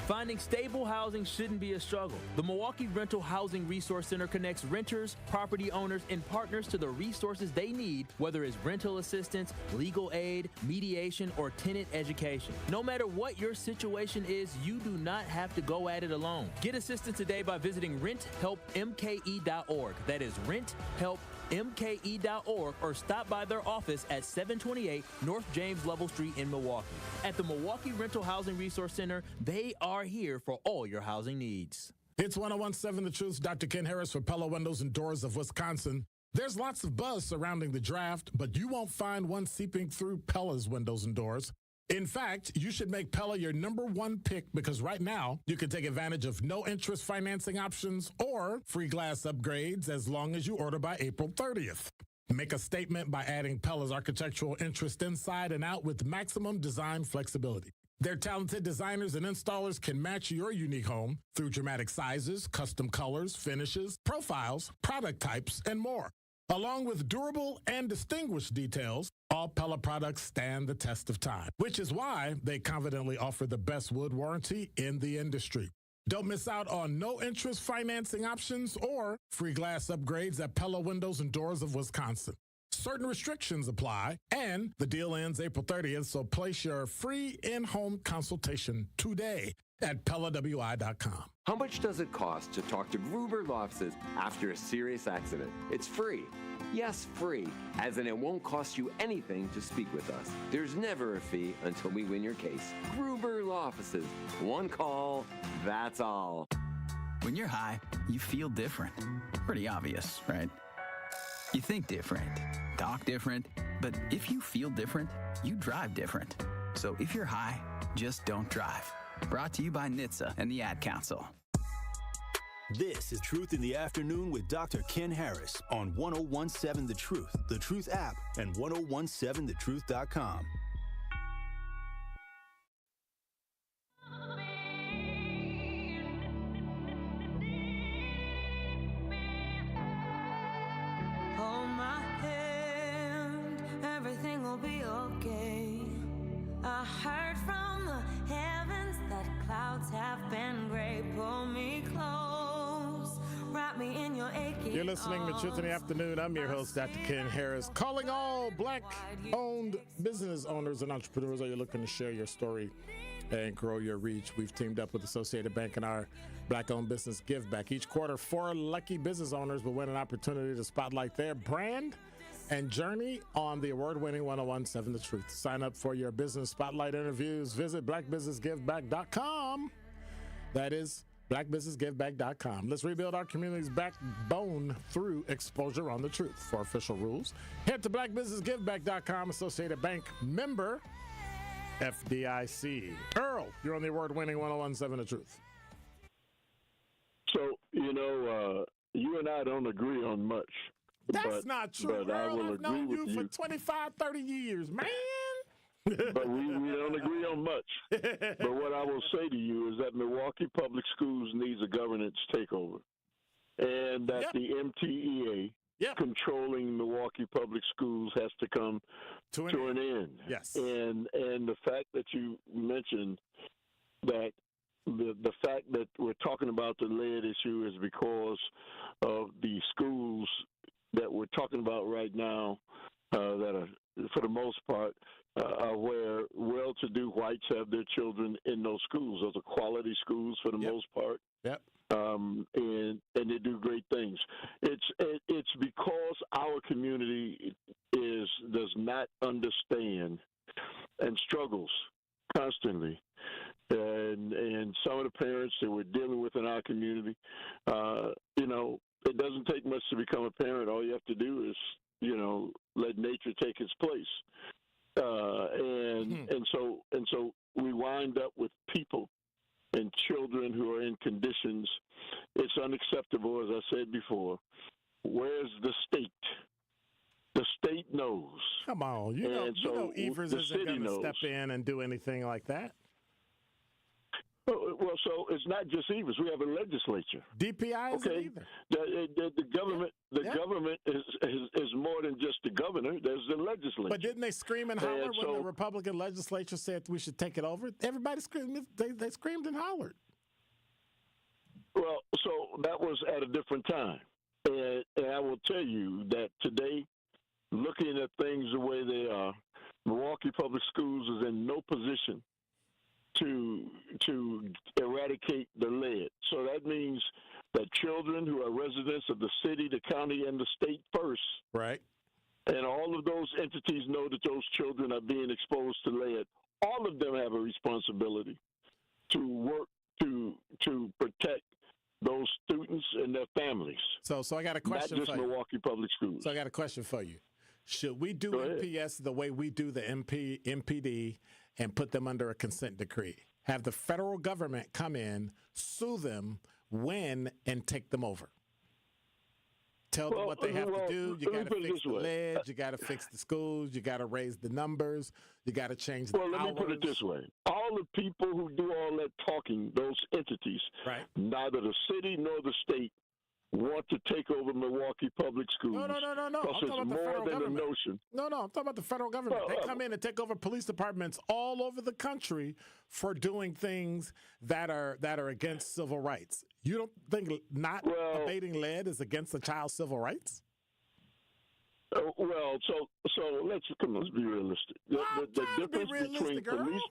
Finding stable housing shouldn't be a struggle. The Milwaukee Rental Housing Resource Center connects renters, property owners, and partners to the resources they need, whether it's rental assistance, legal aid, mediation, or tenant education. No matter what your situation is, you do not have to go at it alone. Get assistance today by visiting renthelpmke.org. That is renthelpmke.org, or stop by their office at 728 North James Lovell Street in Milwaukee. At the Milwaukee Rental Housing Resource Center, they are here for all your housing needs. It's 1017 The Truth. Dr. Ken Harris for Pella Windows and Doors of Wisconsin. There's lots of buzz surrounding the draft, but you won't find one seeping through Pella's windows and doors. In fact, you should make Pella your #1 pick because right now you can take advantage of no interest financing options or free glass upgrades as long as you order by April 30th. Make a statement by adding Pella's architectural interest inside and out with maximum design flexibility. Their talented designers and installers can match your unique home through dramatic sizes, custom colors, finishes, profiles, product types, and more. Along with durable and distinguished details, all Pella products stand the test of time, which is why they confidently offer the best wood warranty in the industry. Don't miss out on no interest financing options or free glass upgrades at Pella Windows and Doors of Wisconsin. Certain restrictions apply, and the deal ends April 30th, so place your free in-home consultation today at PellaWI.com. How much does it cost to talk to Gruber Law Offices after a serious accident? It's free. Yes, free, as in it won't cost you anything to speak with us. There's never a fee until we win your case. Gruber Law Offices. One call, that's all. When you're high, you feel different. Pretty obvious, right? You think different, talk different, but if you feel different, you drive different. So if you're high, just don't drive. Brought to you by NHTSA and the Ad Council. This is Truth in the Afternoon with Dr. Ken Harris on 1017 The Truth app, and 1017thetruth.com. Hold my hand, everything will be okay. I heard from the heavens that clouds have been gray. Pull me close, wrap me in your aching. You're listening to Truth in the Afternoon. I'm your host, Dr. Ken Harris, calling all Black-owned business owners and entrepreneurs. Are you looking to share your story and grow your reach? We've teamed up with Associated Bank and our Black-owned business Give Back. Each quarter, 4 lucky business owners will win an opportunity to spotlight their brand and journey on the award-winning 1017 The Truth. Sign up for your business spotlight interviews. Visit blackbusinessgiveback.com. That is blackbusinessgiveback.com. Let's rebuild our community's backbone through exposure on the truth. For official rules, head to blackbusinessgiveback.com. Associated Bank member FDIC. Earl, you're on the award-winning 1017 The Truth. So, you and I don't agree on much. That's not true, but I Earl. will I've known agree you with for you. 25, 30 years, man. But we don't agree on much. But what I will say to you is that Milwaukee Public Schools needs a governance takeover, and that the MTEA controlling Milwaukee Public Schools has to come to an end. Yes. And the fact that you mentioned that the fact that we're talking about the lead issue is because of the schools that we're talking about right now that are, for the most part, where well-to-do whites have their children in those schools. Those are quality schools for the most part. Yep. And they do great things. It's because our community does not understand and struggles constantly. And some of the parents that we're dealing with in our community, it doesn't take much to become a parent. All you have to do is, let nature take its place. And so we wind up with people and children who are in conditions. It's unacceptable, as I said before. Where's the state? The state knows. Come on, you know Evers isn't going to step in and do anything like that. Well, so it's not just Evers. We have a legislature. DPI isn't either. The government, government is more than just the governor. There's the legislature. But didn't they scream and holler when the Republican legislature said we should take it over? Everybody screamed. They screamed and hollered. Well, so that was at a different time, and I will tell you that today, looking at things the way they are, Milwaukee Public Schools is in no position to eradicate the lead. So that means that children who are residents of the city, the county, and the state first. Right. And all of those entities know that those children are being exposed to lead. All of them have a responsibility to work to protect those students and their families. So I got a question for you. Not just Milwaukee Public Schools. So I got a question for you. Should we do MPS the way we do the MPD and put them under a consent decree. Have the federal government come in, sue them, win, and take them over. Tell them what they have to do. You got to fix the lead. You got to fix the schools. You got to raise the numbers. You got to change the hours. Well, let me put it this way. All the people who do all that talking, those entities, neither the city nor the state want to take over Milwaukee Public Schools. No. I'm talking about the federal government. No, I'm talking about the federal government. They come in and take over police departments all over the country for doing things that are against civil rights. You don't think not abating lead is against the child's civil rights? So let's be realistic. The difference between police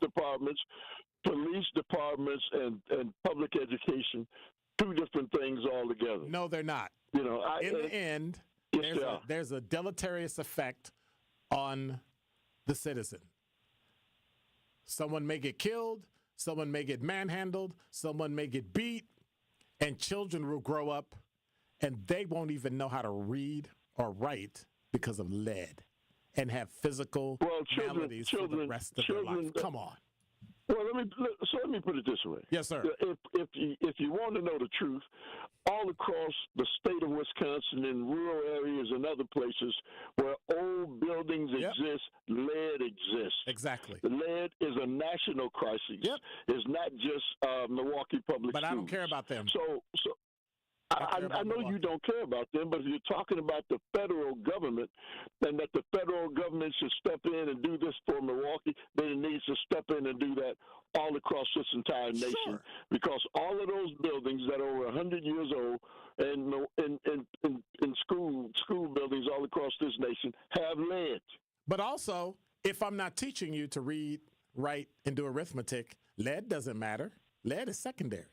departments and public education, two different things altogether. No, they're not. In the end, there's a deleterious effect on the citizen. Someone may get killed, someone may get manhandled, someone may get beat, and children will grow up and they won't even know how to read or write because of lead and have physical maladies for the rest of their life. Come on. Well, let me put it this way. Yes, sir. If you want to know the truth, all across the state of Wisconsin, in rural areas and other places where old buildings exist, lead exists. Exactly. Lead is a national crisis. Yep. It's not just Milwaukee Public Schools. But I don't care about them. I know you don't care about them, but if you're talking about the federal government and that the federal government should step in and do this for Milwaukee, then it needs to step in and do that all across this entire nation. Because all of those buildings that are over 100 years old and in school buildings all across this nation have lead. But also, if I'm not teaching you to read, write, and do arithmetic, lead doesn't matter. Lead is secondary.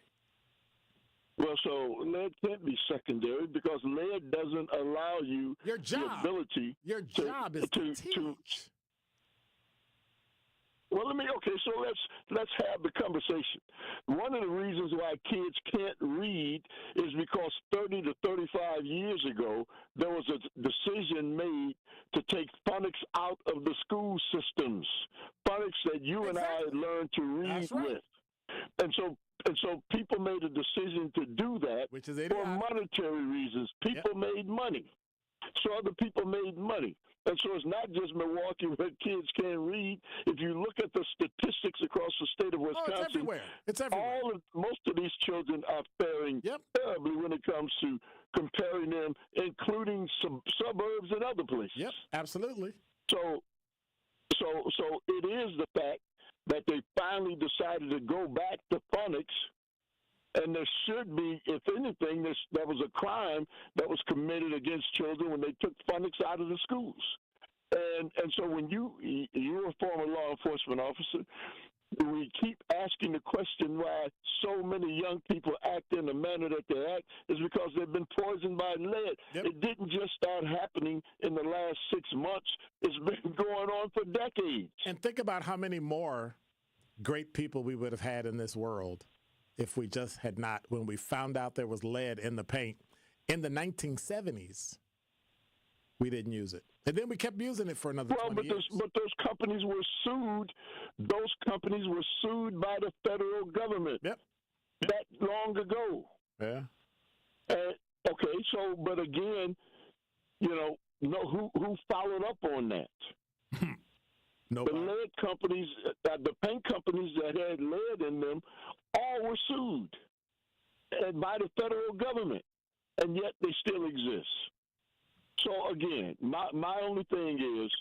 Well, so lead can't be secondary because lead doesn't allow you the ability. Your job is to teach. Well, so let's have the conversation. One of the reasons why kids can't read is because 30 to 35 years ago, there was a decision made to take phonics out of the school systems, phonics that you and I learned to read with. And so people made a decision to do that for monetary reasons. People made money. So other people made money. And so it's not just Milwaukee where kids can't read. If you look at the statistics across the state of Wisconsin, it's everywhere. Most of these children are faring terribly when it comes to comparing them, including some suburbs and other places. Yep, absolutely. So it is the fact that they finally decided to go back to phonics, and there should be, if anything, that was a crime that was committed against children when they took phonics out of the schools. And so when you're a former law enforcement officer, we keep asking the question why so many young people act in the manner that they act is because they've been poisoned by lead. It didn't just start happening in the last 6 months. It's been going on for decades. And think about how many more great people we would have had in this world if we just had not, when we found out there was lead in the paint in the 1970s, we didn't use it. And then we kept using it for another 20 years. But those companies were sued. Those companies were sued by the federal government that long ago. Yeah. But again, who followed up on that? Nobody. The lead companies, the paint companies that had lead in them, all were sued and by the federal government, and yet they still exist. So again, my only thing is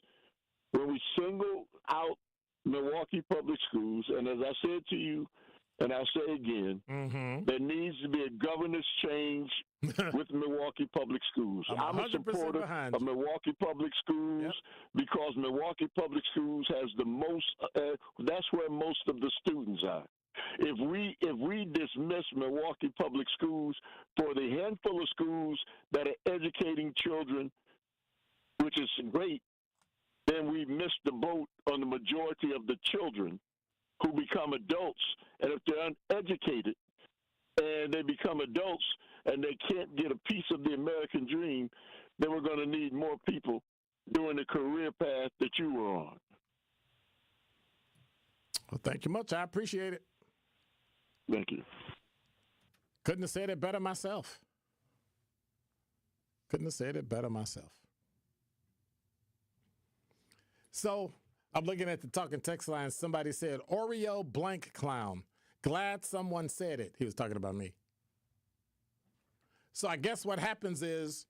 when we single out Milwaukee Public Schools, and as I said to you, and I'll say again, there needs to be a governance change with Milwaukee Public Schools. I'm a supporter of Milwaukee Public Schools because Milwaukee Public Schools has the most, that's where most of the students are. If we dismiss Milwaukee Public Schools for the handful of schools that are educating children, which is great, then we missed the boat on the majority of the children who become adults. And if they're uneducated and they become adults and they can't get a piece of the American dream, then we're going to need more people doing the career path that you were on. Well, thank you much. I appreciate it. Thank you. Couldn't have said it better myself. So I'm looking at the talking text line. Somebody said, Oreo blank clown. Glad someone said it. He was talking about me. So I guess what happens is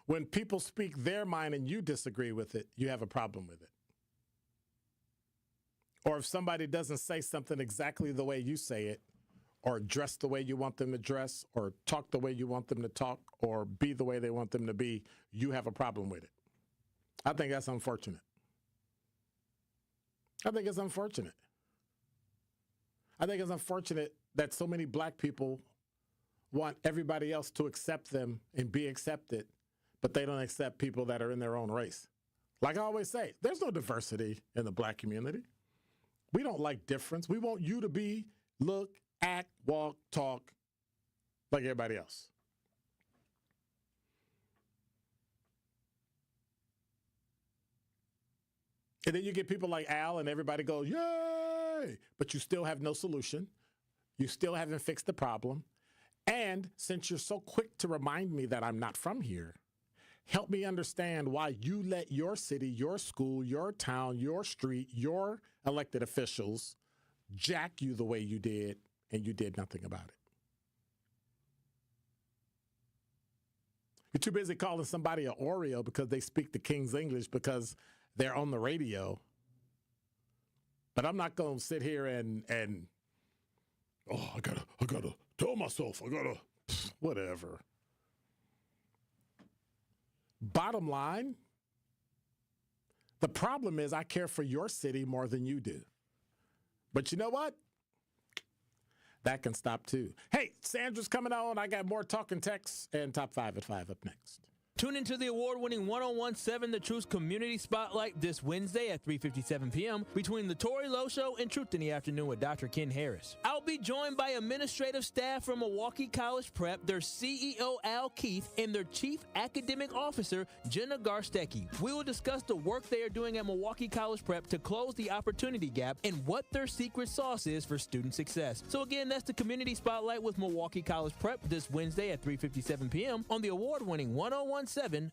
when people speak their mind and you disagree with it, you have a problem with it. Or if somebody doesn't say something exactly the way you say it, or dress the way you want them to dress, or talk the way you want them to talk, or be the way they want them to be, you have a problem with it. I think that's unfortunate. I think it's unfortunate that so many black people want everybody else to accept them and be accepted, but they don't accept people that are in their own race. Like I always say, there's no diversity in the black community. We don't like difference. We want you to be, look, act, walk, talk like everybody else. And then you get people like Al and everybody goes, yay! But you still have no solution. You still haven't fixed the problem. And since you're so quick to remind me that I'm not from here, help me understand why you let your city, your school, your town, your street, your elected officials jack you the way you did, and you did nothing about it. You're too busy calling somebody an Oreo because they speak the King's English because they're on the radio. But I'm not going to sit here and I gotta tell myself, whatever. Bottom line, the problem is I care for your city more than you do. But you know what? That can stop too. Hey, Sandra's coming on. I got more talking texts and Top 5 at 5 up next. Tune into the award-winning 101.7 The Truth Community Spotlight this Wednesday at 3:57 p.m. between The Tori Lowe Show and Truth in the Afternoon with Dr. Ken Harris. I'll be joined by administrative staff from Milwaukee College Prep, their CEO, Al Keith, and their Chief Academic Officer, Jenna Garstecki. We will discuss the work they are doing at Milwaukee College Prep to close the opportunity gap and what their secret sauce is for student success. So again, that's the Community Spotlight with Milwaukee College Prep this Wednesday at 3:57 p.m. on the award-winning 101.7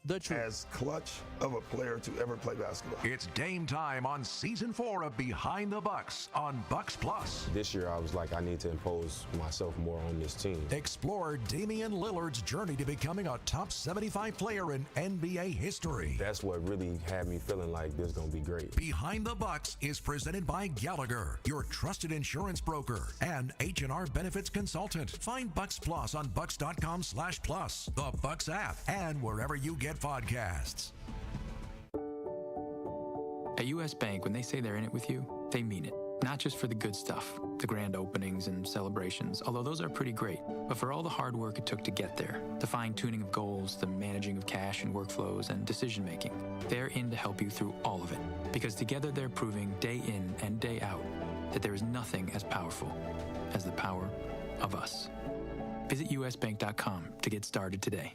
The Truth. As clutch of a player to ever play basketball. It's Dame time on Season 4 of Behind the Bucks on Bucks Plus. This year, I was like, I need to impose myself more on this team. Explore Damian Lillard's journey to becoming a top 75 player in NBA history. That's what really had me feeling like this is going to be great. Behind the Bucks is presented by Gallagher, your trusted insurance broker, and H&R Benefits Consultant. Find Bucks Plus on bucks.com/plus, the Bucks app, and wherever you get podcasts. At U.S. Bank, when they say they're in it with you, they mean it. Not just for the good stuff, the grand openings and celebrations, although those are pretty great, but for all the hard work it took to get there, the fine-tuning of goals, the managing of cash and workflows, and decision-making. They're in to help you through all of it, because together they're proving day in and day out that there is nothing as powerful as the power of us. Visit usbank.com to get started today.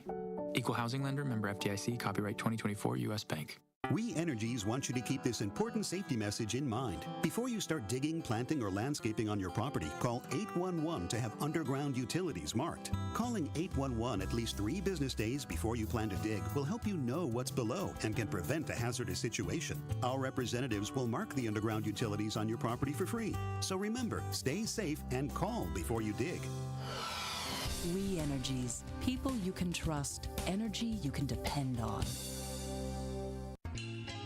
Equal housing lender, member FDIC, copyright 2024 U.S. Bank. We Energies want you to keep this important safety message in mind. Before you start digging, planting, or landscaping on your property, call 811 to have underground utilities marked. Calling 811 at least 3 business days before you plan to dig will help you know what's below and can prevent a hazardous situation. Our representatives will mark the underground utilities on your property for free. So remember, stay safe and call before you dig. We Energies. People you can trust. Energy you can depend on.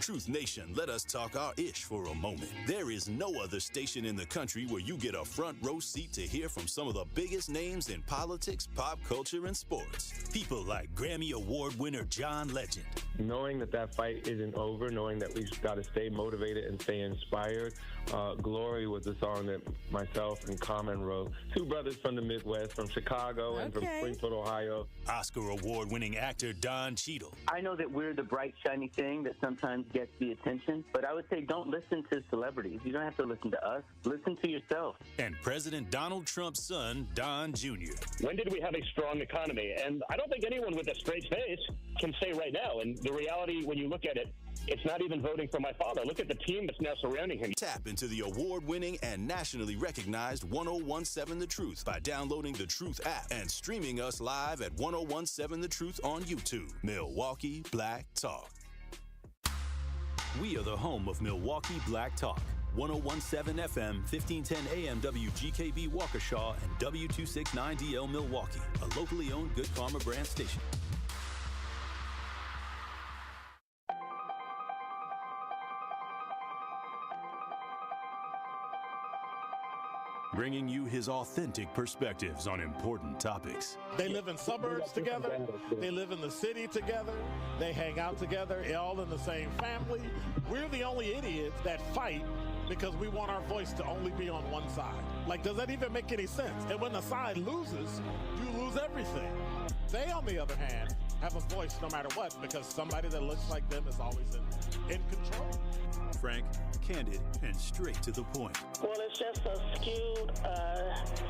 Truth Nation, let us talk our ish for a moment. There is no other station in the country where you get a front row seat to hear from some of the biggest names in politics, pop culture, and sports. People like Grammy Award winner John Legend. Knowing that fight isn't over, knowing that we've got to stay motivated and stay inspired. Glory was a song that myself and Common wrote. 2 brothers from the Midwest, from Chicago and from Springfield, Ohio. Oscar Award winning actor Don Cheadle. I know that we're the bright, shiny thing that sometimes gets the attention, but I would say don't listen to celebrities. You don't have to listen to us. Listen to yourself. And President Donald Trump's son, Don Jr. When did we have a strong economy? And I don't think anyone with a straight face can say right now. And the reality, when you look at it, it's not even voting for my father. Look at the team that's now surrounding him. Tap into the award-winning and nationally recognized 1017 The Truth by downloading the Truth app and streaming us live at 1017 The Truth on YouTube. Milwaukee Black Talk. We are the home of Milwaukee Black Talk. 1017 FM, 1510 AM WGKB Waukesha and W269DL Milwaukee, a locally owned Good Karma brand station. Bringing you his authentic perspectives on important topics. They live in suburbs together. They live in the city together. They hang out together, all in the same family. We're the only idiots that fight because we want our voice to only be on one side. Like, does that even make any sense? And when the side loses, you lose everything. They, on the other hand, have a voice no matter what because somebody that looks like them is always in control. Frank, candid, and straight to the point. Well, it's just a skewed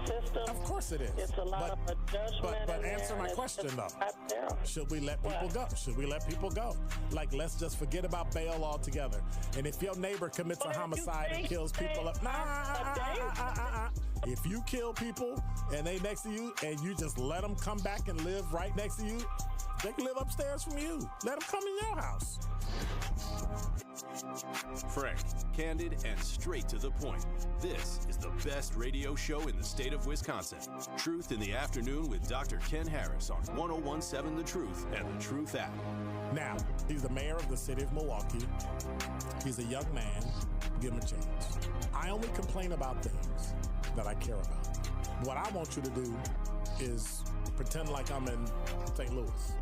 system. Of course it is. It's a lot of judgment. But answer my question, though. Should we let people go? Should we let people go? Like, let's just forget about bail altogether. And if your neighbor commits a homicide and kills people up, if you kill people and they next to you and you just let them come back and live right next to you, they can live upstairs from you. Let them come in your house. Frank, candid, and straight to the point. This is the best radio show in the state of Wisconsin. Truth in the Afternoon with Dr. Ken Harris on 1017 The Truth and the Truth app. Now, he's the mayor of the city of Milwaukee. He's a young man. Give him a chance. I only complain about things that I care about. What I want you to do is pretend like I'm in St. Louis.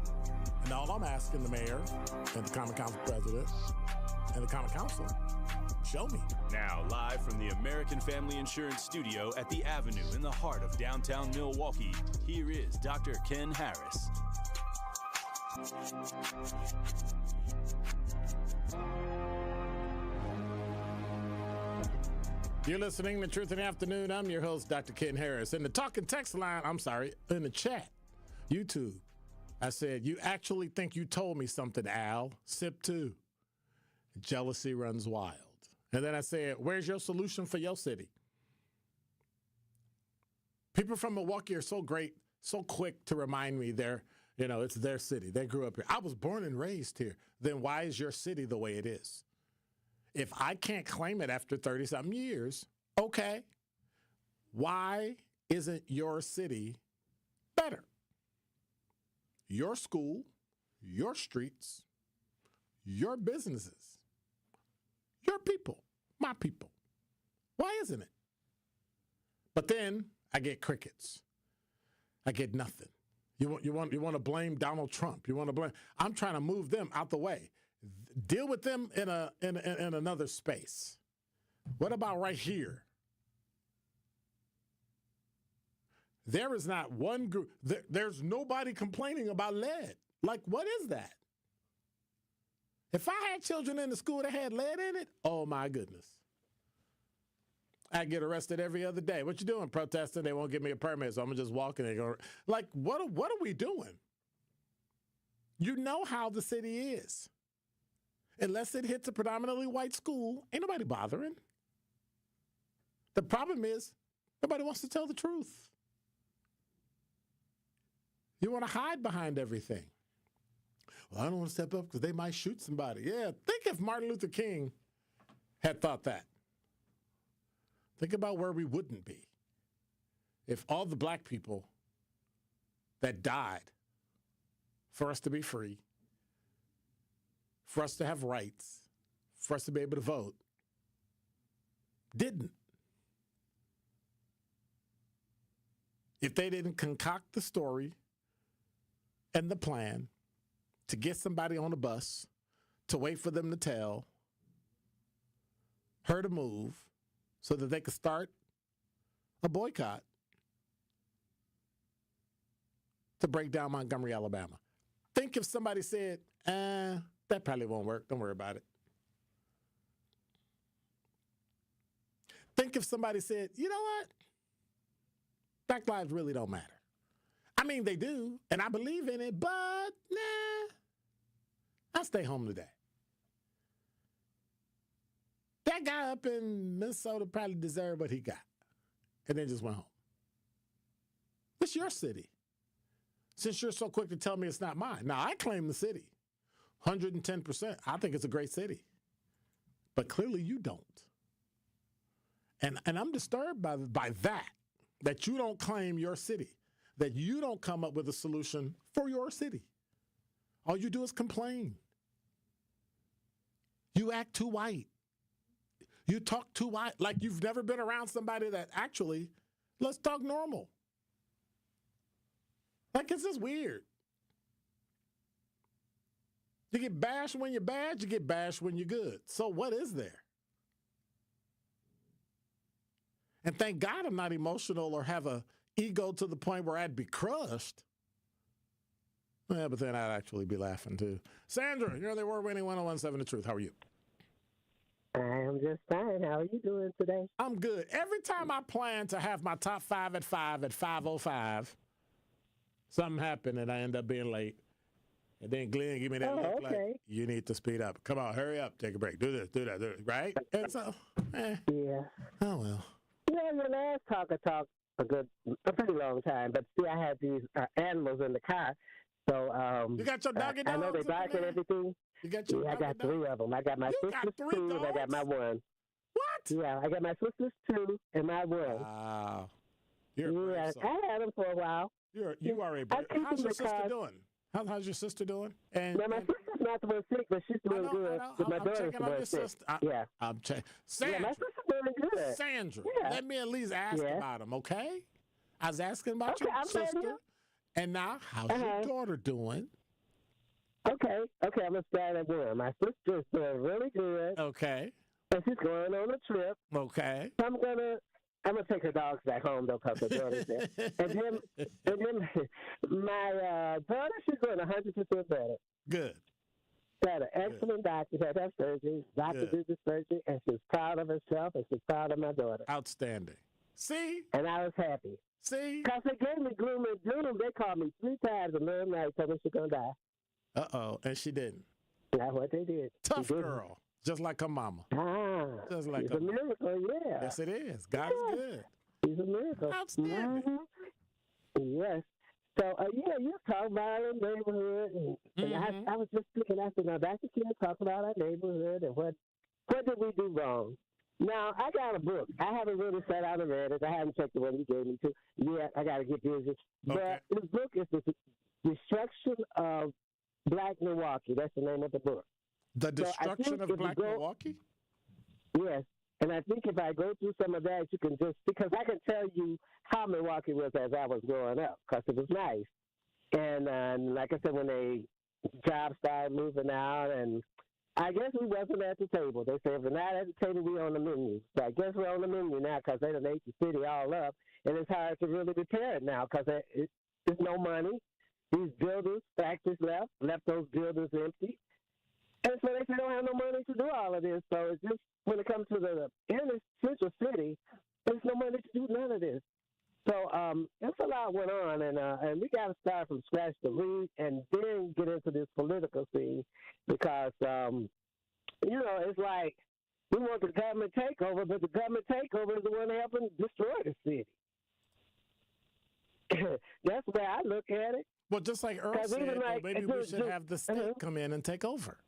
And all I'm asking the mayor and the Common Council president and the Common Council, show me. Now, live from the American Family Insurance Studio at the Avenue in the heart of downtown Milwaukee, here is Dr. Ken Harris. You're listening to Truth in the Afternoon. I'm your host, Dr. Ken Harris. In the talking text line, in the chat, YouTube, I said, you actually think you told me something, Al. Sip 2. Jealousy runs wild. And then I said, where's your solution for your city? People from Milwaukee are so great, so quick to remind me it's their city. They grew up here. I was born and raised here. Then why is your city the way it is? If I can't claim it after 30-something years, okay, why isn't your city better? Your school, your streets, your businesses, your people, my people. Why isn't it? But then I get crickets. I get nothing. You want to blame Donald Trump. You want to blame. I'm trying to move them out the way. Deal with them in another space. What about right here? There is not one group. There's nobody complaining about lead. Like, what is that? If I had children in the school that had lead in it, oh my goodness. I get arrested every other day. What you doing? Protesting? They won't give me a permit, so I'm just walking and going. Like, what are we doing? You know how the city is. Unless it hits a predominantly white school, ain't nobody bothering. The problem is, nobody wants to tell the truth. You want to hide behind everything. Well, I don't want to step up because they might shoot somebody. Yeah, think if Martin Luther King had thought that. Think about where we wouldn't be if all the black people that died for us to be free, for us to have rights, for us to be able to vote, didn't. If they didn't concoct the story and the plan to get somebody on a bus, to wait for them to tell her to move so that they could start a boycott to break down Montgomery, Alabama. Think if somebody said, that probably won't work. Don't worry about it. Think if somebody said, you know what? Black lives really don't matter. I mean, they do, and I believe in it, but nah, I'll stay home today. that guy up in Minnesota probably deserved what he got. And then just went home. It's your city. Since you're so quick to tell me it's not mine. Now, I claim the city. 110%. I think it's a great city. But clearly you don't. And I'm disturbed by that you don't claim your city, that you don't come up with a solution for your city. All you do is complain. You act too white. You talk too white, like you've never been around somebody that actually, let's talk normal. Like, it's just weird. You get bashed when you're bad, you get bashed when you're good. So what is there? And thank God I'm not emotional or have a ego to the point where I'd be crushed. Yeah, but then I'd actually be laughing too. Sandra, you're the award-winning 1017 The Truth. How are you? I am just fine. How are you doing today? I'm good. Every time I plan to have my top 5 at 5:05, something happened and I end up being late. And then Glenn give me that look like, you need to speed up. Come on, hurry up, take a break. Do this, do that, right? And so, yeah. Oh, well. Yeah, your last talker talked a pretty long time, but still I had these animals in the car. So you got your doggy dogs? I know they bark and everything. You got your I got 3 of them. I got my sister's 2 and I got my 1. What? Yeah, I got my sister's 2 and my 1. Wow. Yeah, I had them for a while. You are a brave. How's your sister doing? How's your sister doing? And my sister's not the one sick, but she's doing good. My daughter's the one sick. Yeah. I'm checking. Sandra, my sister's doing good. Sandra, let me at least ask about them, okay? I was asking about your sister. And now, how's your daughter doing? Okay, I'm going to start at 1. My sister's doing really good. Okay. And she's going on a trip. Okay. So I'm gonna take her dogs back home though, because her daughter's there. and then my daughter, she's doing 100% better. Good. Got an excellent doctor. Had her surgery. Doctor did the surgery, and she's proud of herself, and she's proud of my daughter. Outstanding. See? And I was happy. See? Because they gave me gloom and doom. They called me 3 times the middle of the night, told me she's gonna die. And she didn't. That's what they did. Tough girl. Just like her mama. Just like it's a miracle, yeah. Yes, it is. God is good. He's a miracle. Outstanding. Yes. So, you talk about our neighborhood. And I was just thinking, I said, now, Dr. Ken talk about our neighborhood and what did we do wrong? Now, I got a book. I haven't really sat out and read it. I haven't checked the one you gave me to. Yeah, I got to get busy. But this book is The Destruction of Black Milwaukee. That's the name of the book. The Destruction of Black Milwaukee? Yes. And I think if I go through some of that, you can because I can tell you how Milwaukee was as I was growing up, because it was nice. And like I said, when they jobs started moving out, and I guess we wasn't at the table. They said, if we're not at the table, we're on the menu. So I guess we're on the menu now, because they done ate the city all up, and it's hard to really repair it now, because there's no money. These builders, factories left those buildings empty. And so they don't have no money to do all of this. So it's just, when it comes to the inner central city, there's no money to do none of this. So it's a lot went on, and we got to start from scratch to read and then get into this political scene, because, it's like we want the government takeover, but the government takeover is the one helping destroy the city. That's the way I look at it. Well, just like Earl said, maybe we should have the state come in and take over.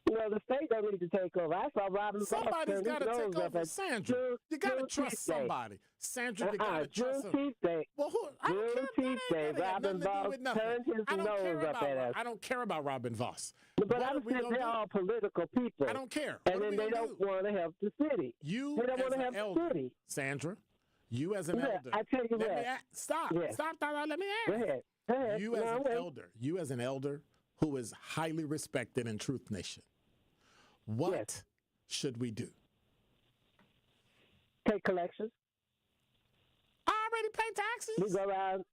The state don't need to take over. I saw Robin. Somebody's got to take over. Sandra, you got to trust somebody. Sandra, you got to trust somebody. Well, I don't care. Robin Voss turned his nose up at us. I don't care about Robin Voss. But I'm saying they're all political people. I don't care. And then they don't want to help the city. They don't want to help the city. Sandra, you as an elder. I tell you what. Stop. Let me ask. Go ahead. You as an elder who is highly respected in Truth Nation. What should we do? Take collections. I already pay taxes. We go around,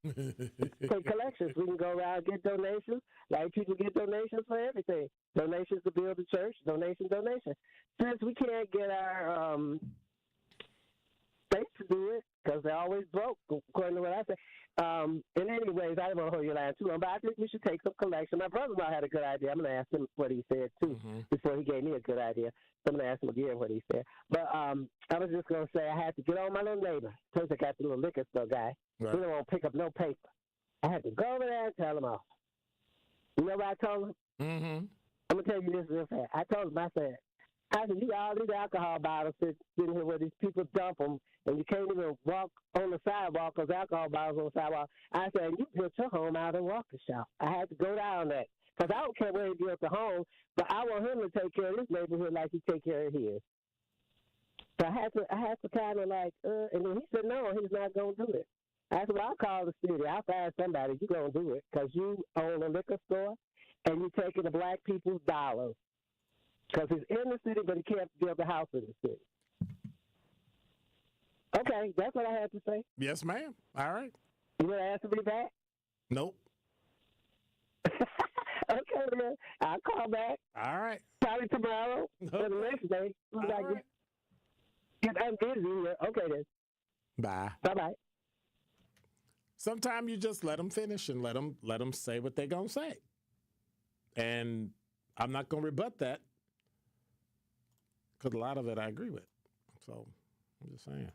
take collections. We can go around, get donations. Like people get donations for everything. Donations to build the church, donation. Since we can't get our state to do it, because they're always broke, according to what I say, And anyways, I didn't want to hold your line too long, but I think we should take some collection. My brother-in-law had a good idea. I'm going to ask him what he said, too, before he gave me a good idea. So I'm going to ask him again what he said. But I was just going to say I had to get on my little neighbor. Turns I got the little liquor store guy. Right. He don't want to pick up no paper. I had to go over there and tell him off. You know what I told him? I'm going to tell you this real fast. I told him, I said, you got all these alcohol bottles sitting here where these people dump them, and you can't even walk on the sidewalk because alcohol bottles on the sidewalk. I said, you built your home out of a walking shop. I had to go down that because I don't care where he built the home, but I want him to take care of this neighborhood like he take care of his. So I had to kind of like, and then he said, no, he's not going to do it. I said, well, I'll call the city. I'll find somebody. You're going to do it because you own a liquor store and you're taking the black people's dollars. Because he's in the city, but he can't build a house in the city. Okay, that's what I had to say. Yes, ma'am. All right. You want to answer me back? Nope. Okay, then. I'll call back. All right. Probably tomorrow or the next day. I'm busy here. Okay, then. Bye. Bye-bye. Sometimes you just let them finish and let them say what they're going to say. And I'm not going to rebut that. Because a lot of it I agree with. So I'm just saying.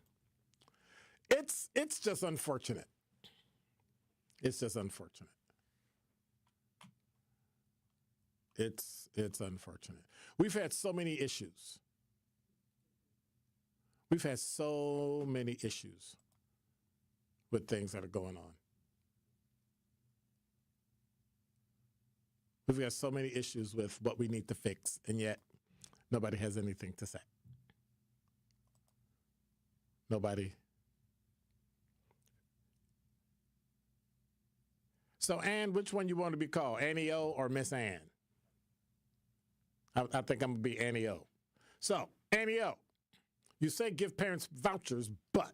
It's just unfortunate. It's just unfortunate. It's unfortunate. We've had so many issues. We've had so many issues with things that are going on. We've got so many issues with what we need to fix, and yet nobody has anything to say. Nobody. So, Ann, which one you want to be called, Annie O or Miss Ann? I think I'm going to be Annie O. So, Annie O, you say give parents vouchers, but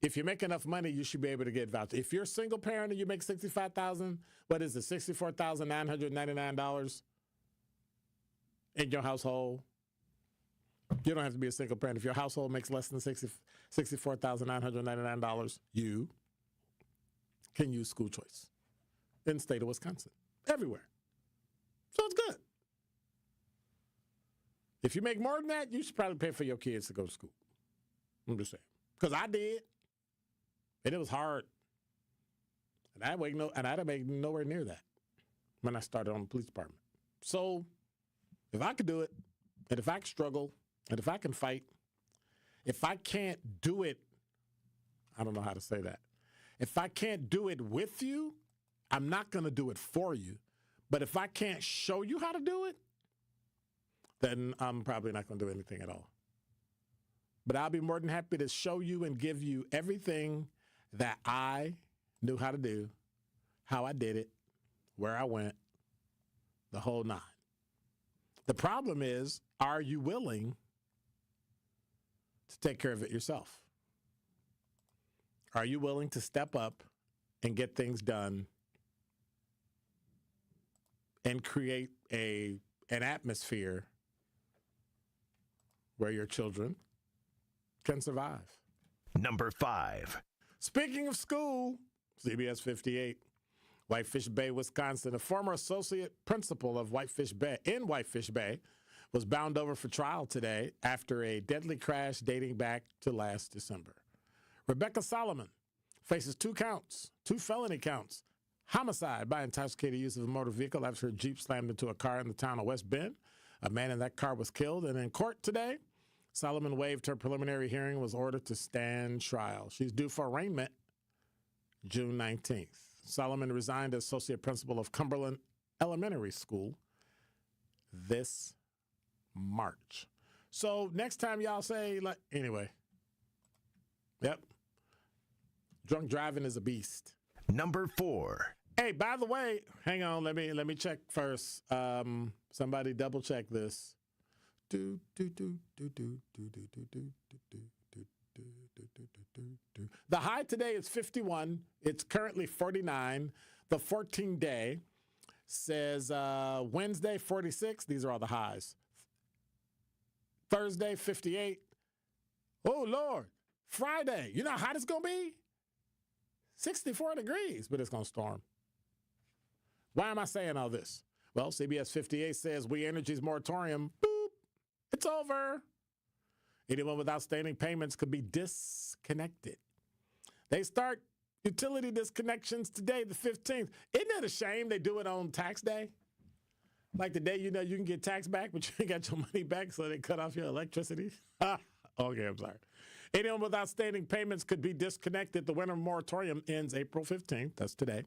if you make enough money, you should be able to get vouchers. If you're a single parent and you make $65,000, what is it, $64,999 in your household? You don't have to be a single parent. If your household makes less than $64,999, you can use school choice in the state of Wisconsin, everywhere. So it's good. If you make more than that, you should probably pay for your kids to go to school. I'm just saying. Because I did. And it was hard. And I didn't make nowhere near that when I started on the police department. So if I could do it, and if I can struggle, and if I can fight, if I can't do it, I don't know how to say that. If I can't do it with you, I'm not going to do it for you. But if I can't show you how to do it, then I'm probably not going to do anything at all. But I'll be more than happy to show you and give you everything that I knew how to do, how I did it, where I went, the whole nine. The problem is, are you willing to take care of it yourself? Are you willing to step up and get things done and create an atmosphere where your children can survive? Number 5. Speaking of school, CBS 58, Whitefish Bay, Wisconsin, a former associate principal of Whitefish Bay was bound over for trial today after a deadly crash dating back to last December. Rebecca Solomon faces 2 felony counts, homicide by intoxicated use of a motor vehicle after her Jeep slammed into a car in the town of West Bend. A man in that car was killed, and in court today, Solomon waived her preliminary hearing and was ordered to stand trial. She's due for arraignment June 19th. Solomon resigned as associate principal of Cumberland Elementary School this March. So next time y'all say, anyway. Yep. Drunk driving is a beast. Number 4. Hey, by the way, hang on, let me check first. Somebody double check this. The high today is 51. It's currently 49. The 14-day says Wednesday 46. These are all the highs. Thursday 58. Oh Lord, Friday. You know how hot it's gonna be? 64 degrees, but it's going to storm. Why am I saying all this? Well, CBS 58 says We Energy's moratorium, boop, it's over. Anyone with outstanding payments could be disconnected. They start utility disconnections today, the 15th. Isn't it a shame they do it on tax day? Like the day you know you can get tax back, but you ain't got your money back, so they cut off your electricity? Okay, I'm sorry. Anyone with outstanding payments could be disconnected. The winter moratorium ends April 15th. That's today.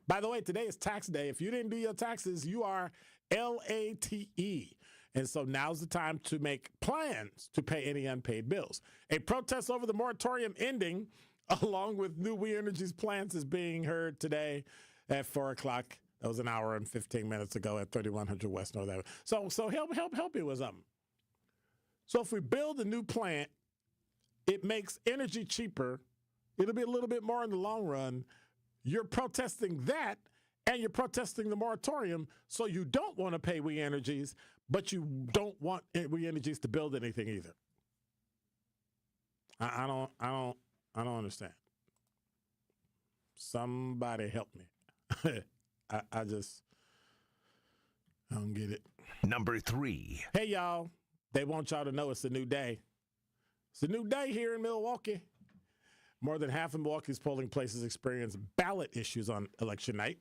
By the way, today is tax day. If you didn't do your taxes, you are LATE. And so now's the time to make plans to pay any unpaid bills. A protest over the moratorium ending, along with new We Energy's plans, is being heard today at 4 o'clock. That was an hour and 15 minutes ago at 3100 West North Avenue. So help you with something. So if we build a new plant, it makes energy cheaper. It'll be a little bit more in the long run. You're protesting that, and you're protesting the moratorium, so you don't want to pay We Energies, but you don't want We Energies to build anything either. I don't understand. Somebody help me. I don't get it. Number 3. Hey, y'all. They want y'all to know it's a new day. It's a new day here in Milwaukee. More than half of Milwaukee's polling places experienced ballot issues on election night.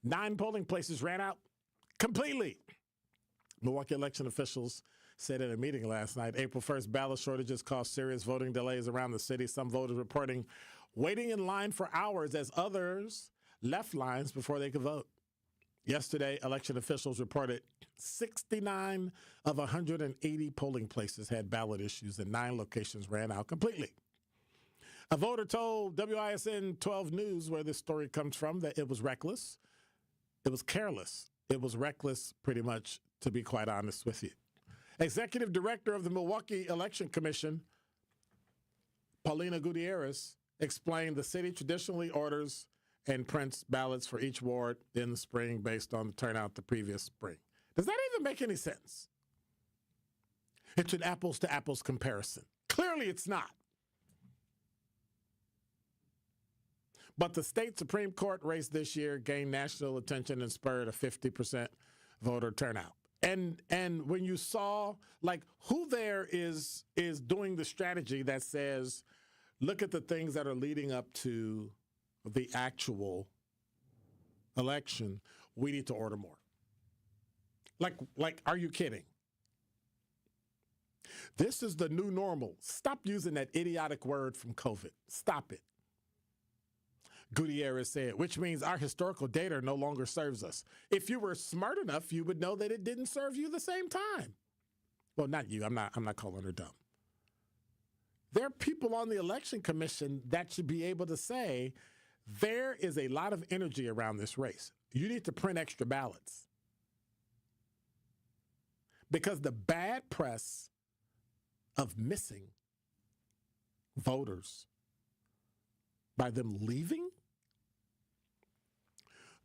9 polling places ran out completely. Milwaukee election officials said in a meeting last night, April 1st ballot shortages caused serious voting delays around the city. Some voters reporting waiting in line for hours as others left lines before they could vote. Yesterday, election officials reported 69 of 180 polling places had ballot issues and 9 locations ran out completely. A voter told WISN 12 News, where this story comes from, that it was reckless. It was careless. It was reckless, pretty much, to be quite honest with you. Executive Director of the Milwaukee Election Commission, Paulina Gutierrez, explained the city traditionally orders and prints ballots for each ward in the spring based on the turnout the previous spring. Does that even make any sense? It's an apples-to-apples comparison. Clearly it's not. But the state Supreme Court race this year gained national attention and spurred a 50% voter turnout. And when you saw, like, who there is doing the strategy that says, look at the things that are leading up to the actual election, we need to order more. Like, are you kidding? This is the new normal. Stop using that idiotic word from COVID. Stop it. Gutierrez said, which means our historical data no longer serves us. If you were smart enough, you would know that it didn't serve you the same time. Well, not you. I'm not calling her dumb. There are people on the election commission that should be able to say, there is a lot of energy around this race. You need to print extra ballots. Because the bad press of missing voters by them leaving?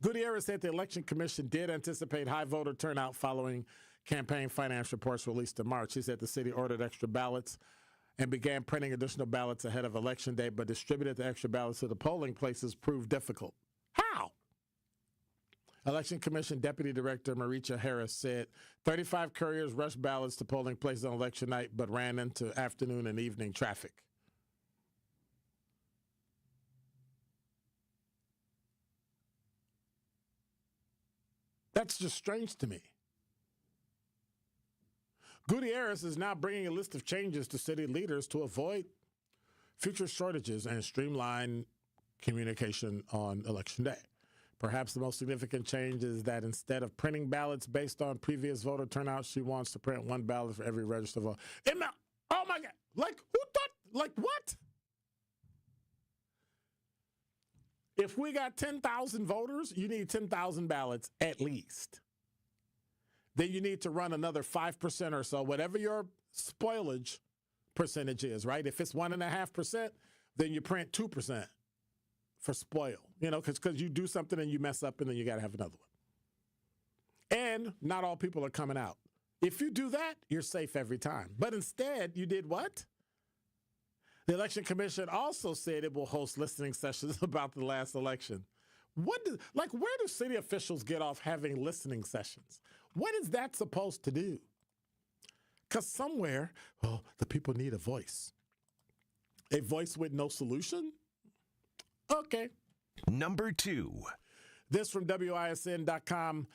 Gutierrez said the Election Commission did anticipate high voter turnout following campaign finance reports released in March. He said the city ordered extra ballots and began printing additional ballots ahead of Election Day, but distributed the extra ballots to the polling places proved difficult. How? Election Commission Deputy Director Maricha Harris said 35 couriers rushed ballots to polling places on election night, but ran into afternoon and evening traffic. That's just strange to me. Gutierrez is now bringing a list of changes to city leaders to avoid future shortages and streamline communication on Election Day. Perhaps the most significant change is that instead of printing ballots based on previous voter turnout, she wants to print one ballot for every registered voter. Oh my God. Like, who thought, like what? If we got 10,000 voters, you need 10,000 ballots at least. Then you need to run another 5% or so, whatever your spoilage percentage is, right? If it's 1.5%, then you print 2% for spoil, you know, because you do something and you mess up and then you got to have another one. And not all people are coming out. If you do that, you're safe every time. But instead, you did what? The Election Commission also said it will host listening sessions about the last election. Where do city officials get off having listening sessions? What is that supposed to do? Because somewhere, the people need a voice. A voice with no solution? Okay. Number 2. This from WISN.com.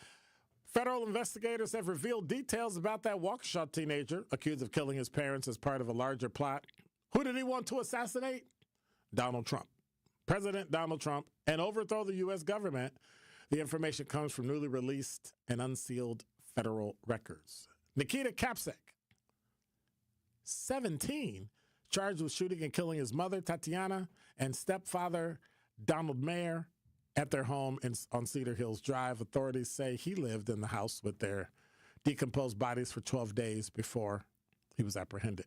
Federal investigators have revealed details about that Waukesha teenager accused of killing his parents as part of a larger plot. Who did he want to assassinate? Donald Trump. President Donald Trump, and overthrow the U.S. government. The information comes from newly released and unsealed federal records. Nikita Kapsek, 17, charged with shooting and killing his mother, Tatiana, and stepfather, Donald Mayer, at their home on Cedar Hills Drive. Authorities say he lived in the house with their decomposed bodies for 12 days before he was apprehended.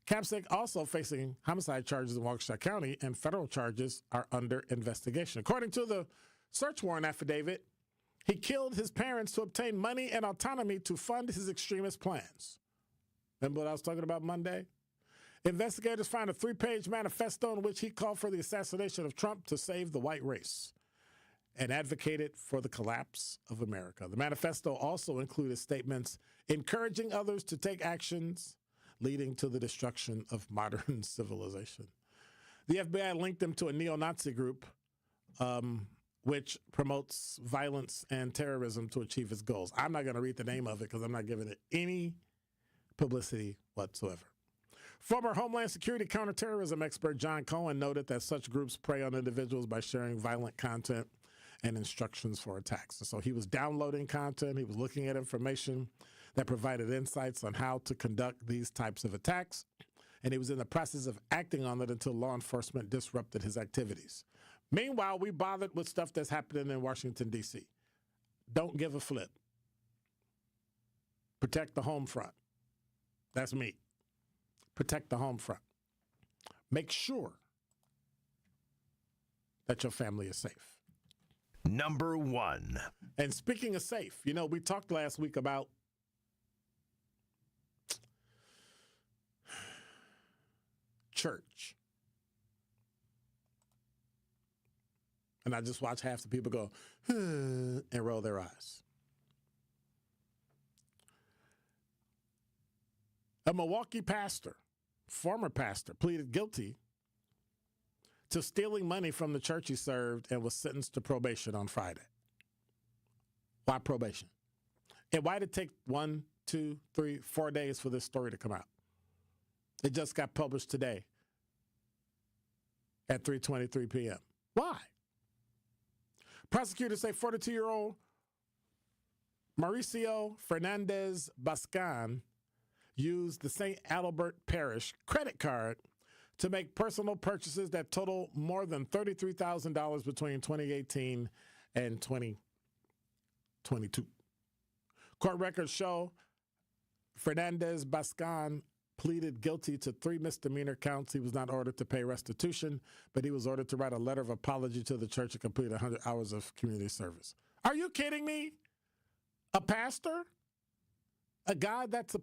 Kapsek also facing homicide charges in Waukesha County, and federal charges are under investigation. According to the search warrant affidavit, he killed his parents to obtain money and autonomy to fund his extremist plans. Remember what I was talking about Monday? Investigators found a 3-page manifesto in which he called for the assassination of Trump to save the white race and advocated for the collapse of America. The manifesto also included statements encouraging others to take actions leading to the destruction of modern civilization. The FBI linked him to a neo-Nazi group which promotes violence and terrorism to achieve its goals. I'm not going to read the name of it because I'm not giving it any publicity whatsoever. Former Homeland Security counterterrorism expert John Cohen noted that such groups prey on individuals by sharing violent content and instructions for attacks. So he was downloading content, he was looking at information that provided insights on how to conduct these types of attacks, and he was in the process of acting on it until law enforcement disrupted his activities. Meanwhile, we bothered with stuff that's happening in Washington, D.C. Don't give a flip. Protect the home front. That's me. Protect the home front. Make sure that your family is safe. Number 1. And speaking of safe, we talked last week about church. And I just watch half the people go, and roll their eyes. A Milwaukee pastor, former pastor, pleaded guilty to stealing money from the church he served and was sentenced to probation on Friday. Why probation? And why did it take 1, 2, 3, 4 days for this story to come out? It just got published today at 3:23 p.m. Why? Prosecutors say 42-year-old Mauricio Fernandez Bascan used the St. Adalbert Parish credit card to make personal purchases that total more than $33,000 between 2018 and 2022. Court records show Fernandez Bascan pleaded guilty to 3 misdemeanor counts. He was not ordered to pay restitution, but he was ordered to write a letter of apology to the church and complete 100 hours of community service. Are you kidding me? A pastor? A guy that's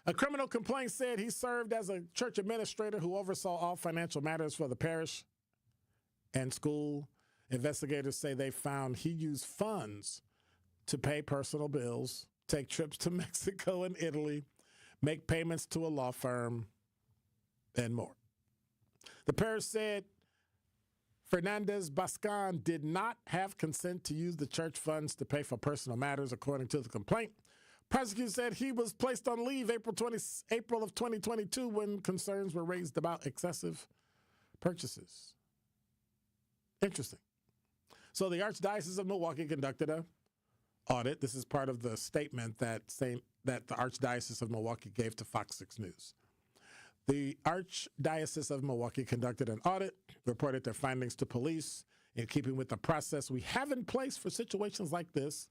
A criminal complaint said he served as a church administrator who oversaw all financial matters for the parish and school. Investigators say they found he used funds to pay personal bills, take trips to Mexico and Italy, make payments to a law firm, and more. The parish said Fernandez Bascan did not have consent to use the church funds to pay for personal matters, according to the complaint. Prosecutors said he was placed on leave April of 2022 when concerns were raised about excessive purchases. Interesting. So the Archdiocese of Milwaukee conducted an audit. This is part of the statement that the Archdiocese of Milwaukee gave to Fox 6 News. The Archdiocese of Milwaukee conducted an audit, reported their findings to police. In keeping with the process we have in place for situations like this,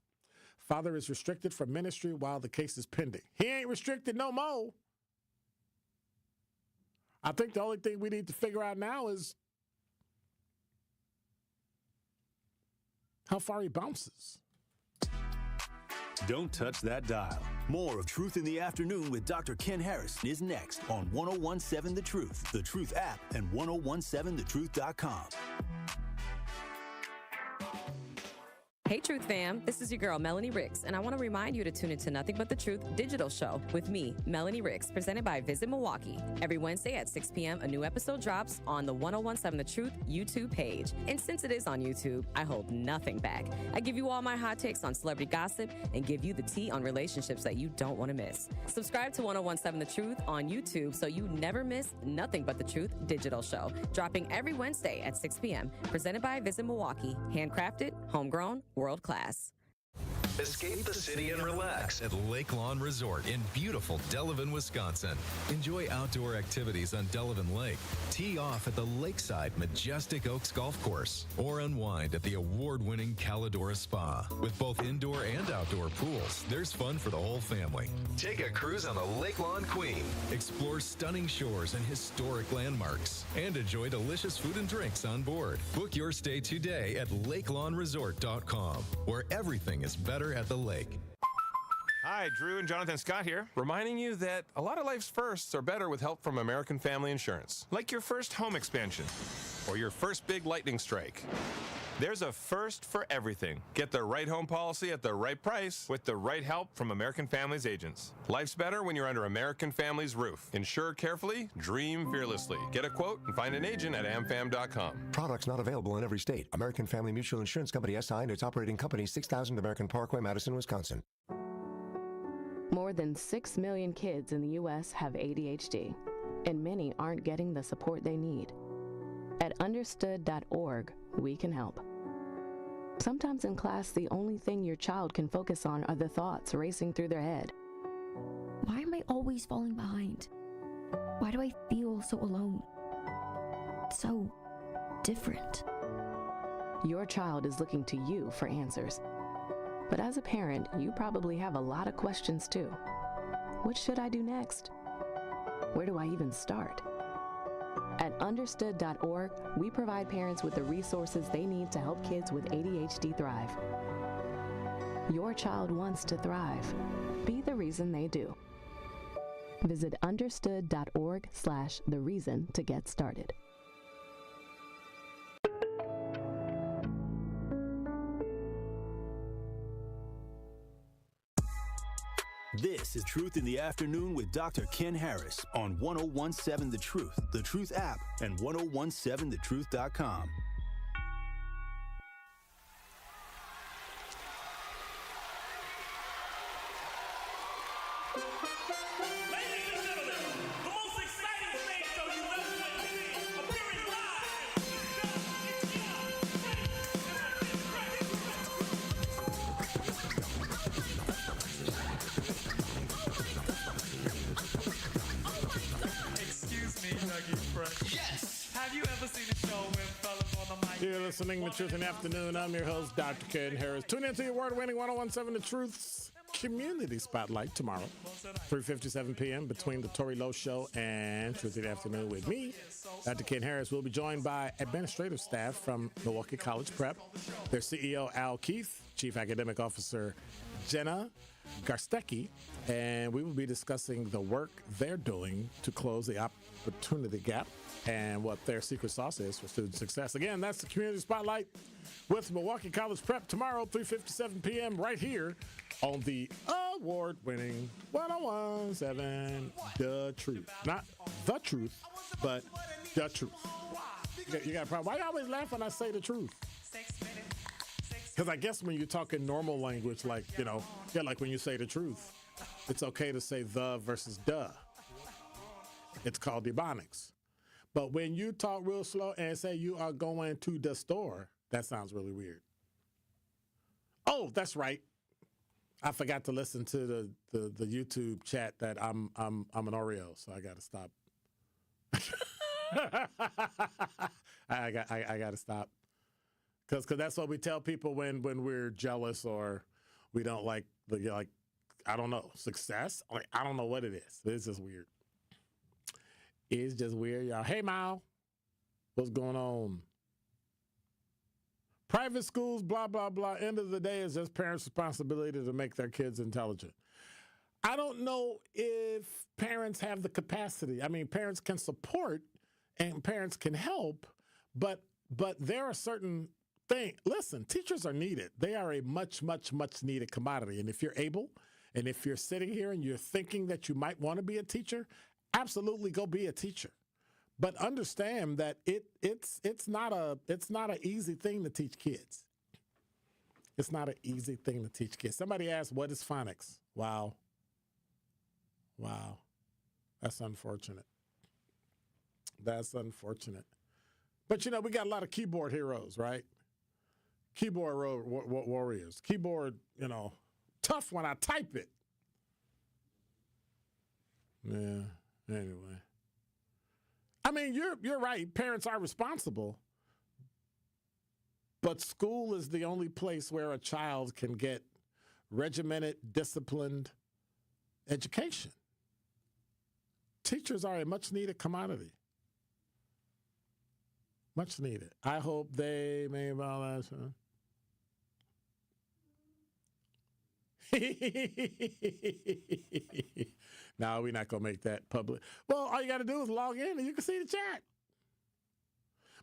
Father is restricted from ministry while the case is pending. He ain't restricted no more. I think the only thing we need to figure out now is how far he bounces. Don't touch that dial. More of Truth in the Afternoon with Dr. Ken Harris is next on 1017 The Truth, The Truth app, and 1017thetruth.com. Hey, Truth fam. This is your girl, Melanie Ricks, and I want to remind you to tune into Nothing But the Truth digital show with me, Melanie Ricks, presented by Visit Milwaukee. Every Wednesday at 6 p.m., a new episode drops on the 1017 The Truth YouTube page. And since it is on YouTube, I hold nothing back. I give you all my hot takes on celebrity gossip and give you the tea on relationships that you don't want to miss. Subscribe to 1017 The Truth on YouTube so you never miss Nothing But the Truth digital show, dropping every Wednesday at 6 p.m., presented by Visit Milwaukee. Handcrafted, homegrown, world class. Escape the city and relax at Lake Lawn Resort in beautiful Delavan, Wisconsin. Enjoy outdoor activities on Delavan Lake. Tee off at the lakeside Majestic Oaks Golf Course or unwind at the award-winning Calidora Spa. With both indoor and outdoor pools, there's fun for the whole family. Take a cruise on the Lake Lawn Queen. Explore stunning shores and historic landmarks. And enjoy delicious food and drinks on board. Book your stay today at lakelawnresort.com, where everything is better at the lake. Hi, Drew and Jonathan Scott here, reminding you that a lot of life's firsts are better with help from American Family Insurance. Like your first home expansion or your first big lightning strike. There's a first for everything. Get the right home policy at the right price with the right help from American Family's agents. Life's better when you're under American Family's roof. Insure carefully, dream fearlessly. Get a quote and find an agent at amfam.com. Products not available in every state. American Family Mutual Insurance Company SI and its operating company 6000 American Parkway, Madison, Wisconsin. More than 6 million kids in the U.S. have ADHD, and many aren't getting the support they need. At understood.org, we can help. Sometimes in class, the only thing your child can focus on are the thoughts racing through their head. Why am I always falling behind? Why do I feel so alone? So different. Your child is looking to you for answers. But as a parent, you probably have a lot of questions too. What should I do next? Where do I even start? At understood.org, we provide parents with the resources they need to help kids with ADHD thrive. Your child wants to thrive. Be the reason they do. Visit understood.org/thereason to get started. This is Truth in the Afternoon with Dr. Ken Harris on 1017 The Truth app, and 1017thetruth.com. Yes! Have you ever seen a show where fellas on the mic? You're listening to Truth in the Afternoon. I'm your host, Dr. Ken Harris. Tune into your award-winning 1017 The Truth's Community Spotlight tomorrow, 3:57 p.m. between the Tori Lowe Show and Truth in the Afternoon with me, Dr. Ken Harris. We'll be joined by administrative staff from Milwaukee College Prep, their CEO, Al Keith, Chief Academic Officer, Jenna Garstecki, and we will be discussing the work they're doing to close the opportunity gap and what their secret sauce is for student success. Again, that's the Community Spotlight with Milwaukee College Prep tomorrow, 3:57 p.m. right here on the award-winning 1017 The Truth. Not The Truth, but The Truth. You got a problem. Why you always laugh when I say the truth? Because I guess when you're talking normal language, like, like when you say the truth, it's okay to say the versus duh. It's called ebonics. But when you talk real slow and say you are going to the store, that sounds really weird. Oh, that's right. I forgot to listen to the YouTube chat that I'm an Oreo, so I got to stop. I got to stop. Because that's what we tell people when we're jealous or we don't like I don't know, success. I don't know what it is. It's just weird. It's just weird, y'all. Hey, Mal, what's going on? Private schools, blah, blah, blah. End of the day, it's just parents' responsibility to make their kids intelligent. I don't know if parents have the capacity. I mean, parents can support and parents can help, but there are certain things. Listen, teachers are needed. They are a much, much, much needed commodity. And if you're able, and if you're sitting here and you're thinking that you might want to be a teacher, absolutely go be a teacher. But understand that it's not an easy thing to teach kids. It's not an easy thing to teach kids. Somebody asked, what is phonics? Wow. That's unfortunate. That's unfortunate. But, we got a lot of keyboard heroes, right? Keyboard warriors. Keyboard, tough when I type it. Yeah, anyway. I mean, you're right. Parents are responsible. But school is the only place where a child can get regimented, disciplined education. Teachers are a much-needed commodity. Much needed. I hope they may all that. No, we're not going to make that public. Well, all you got to do is log in and you can see the chat.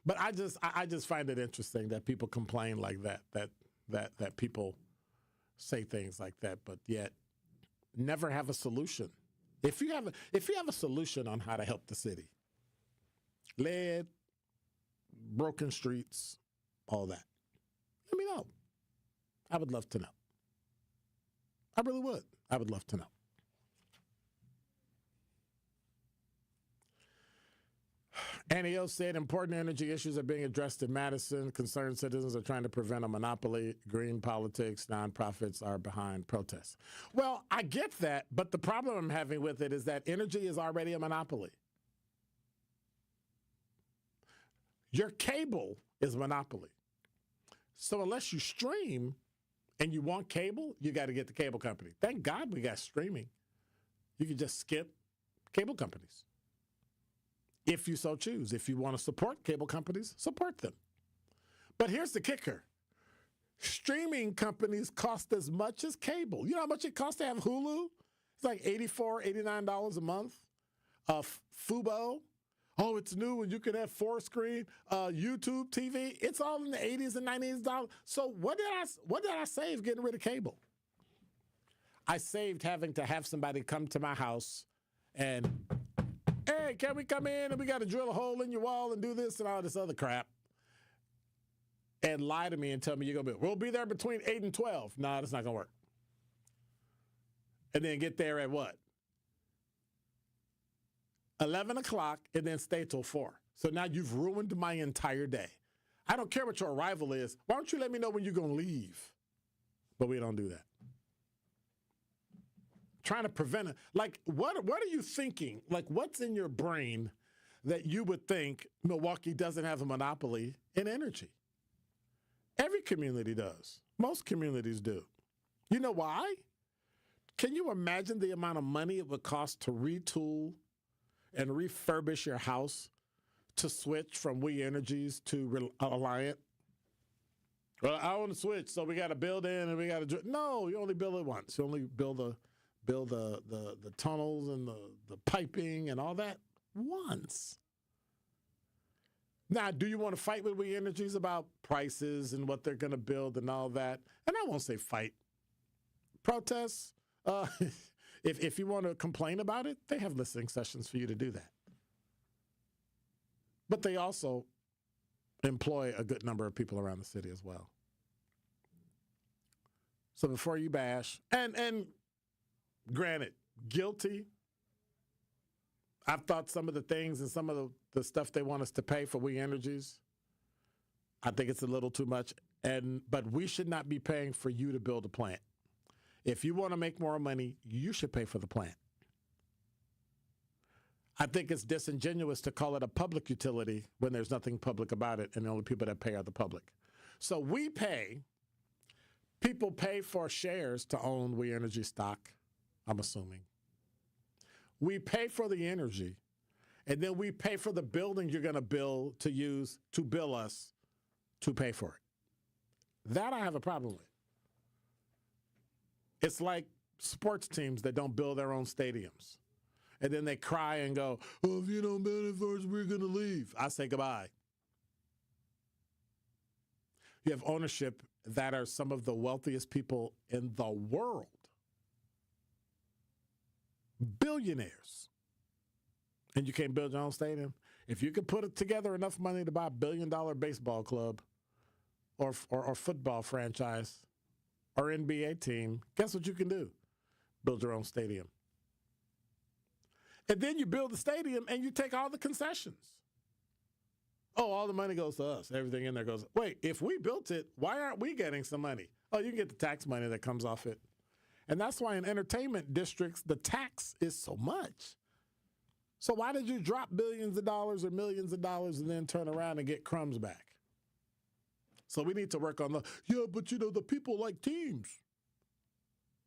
But I just find it interesting that people complain like that people say things like that, but yet never have a solution. If you have a solution on how to help the city, lead, broken streets, all that, let me know. I would love to know. I really would. I would love to know. Annie O said important energy issues are being addressed in Madison. Concerned citizens are trying to prevent a monopoly. Green politics, nonprofits are behind protests. Well, I get that, but the problem I'm having with it is that energy is already a monopoly. Your cable is a monopoly. So unless you stream and you want cable, you got to get the cable company. Thank God we got streaming. You can just skip cable companies. If you so choose. If you want to support cable companies, support them. But here's the kicker. Streaming companies cost as much as cable. You know how much it costs to have Hulu? It's like $84, $89 a month. Fubo. Oh, it's new and you can have 4-screen YouTube TV. It's all in the 80s and 90s. So what did I save getting rid of cable? I saved having to have somebody come to my house and, hey, can we come in and we got to drill a hole in your wall and do this and all this other crap, and lie to me and tell me we'll be there between 8 and 12. No, that's not going to work. And then get there at what? 11 o'clock and then stay till 4. So now you've ruined my entire day. I don't care what your arrival is. Why don't you let me know when you're going to leave? But we don't do that. Trying to prevent it. Like, what are you thinking? Like, what's in your brain that you would think Milwaukee doesn't have a monopoly in energy? Every community does. Most communities do. You know why? Can you imagine the amount of money it would cost to retool and refurbish your house to switch from We Energies to Alliant? Well, I want to switch, so we got to build in and we got to. No, you only build it once. You only build the tunnels and the piping and all that once. Now, do you want to fight with We Energies about prices and what they're going to build and all that? And I won't say fight. Protests. If you want to complain about it, they have listening sessions for you to do that. But they also employ a good number of people around the city as well. So before you bash, and granted, guilty. I've thought some of the things and some of the stuff they want us to pay for We Energies, I think it's a little too much. But we should not be paying for you to build a plant. If you want to make more money, you should pay for the plant. I think it's disingenuous to call it a public utility when there's nothing public about it and the only people that pay are the public. So we pay, people pay for shares to own We Energy stock, I'm assuming. We pay for the energy, and then we pay for the building you're going to build to use to bill us to pay for it. That I have a problem with. It's like sports teams that don't build their own stadiums. And then they cry and go, well, if you don't build it for us, we're going to leave. I say goodbye. You have ownership that are some of the wealthiest people in the world. Billionaires. And you can't build your own stadium. If you can put together enough money to buy a $1 billion baseball club or football franchise or NBA team, guess what you can do? Build your own stadium. And then you build the stadium and you take all the concessions. Oh, all the money goes to us. Everything in there goes. Wait, if we built it, why aren't we getting some money? Oh, you can get the tax money that comes off it. And that's why in entertainment districts, the tax is so much. So why did you drop billions of dollars or millions of dollars and then turn around and get crumbs back? So we need to work on but the people like teams.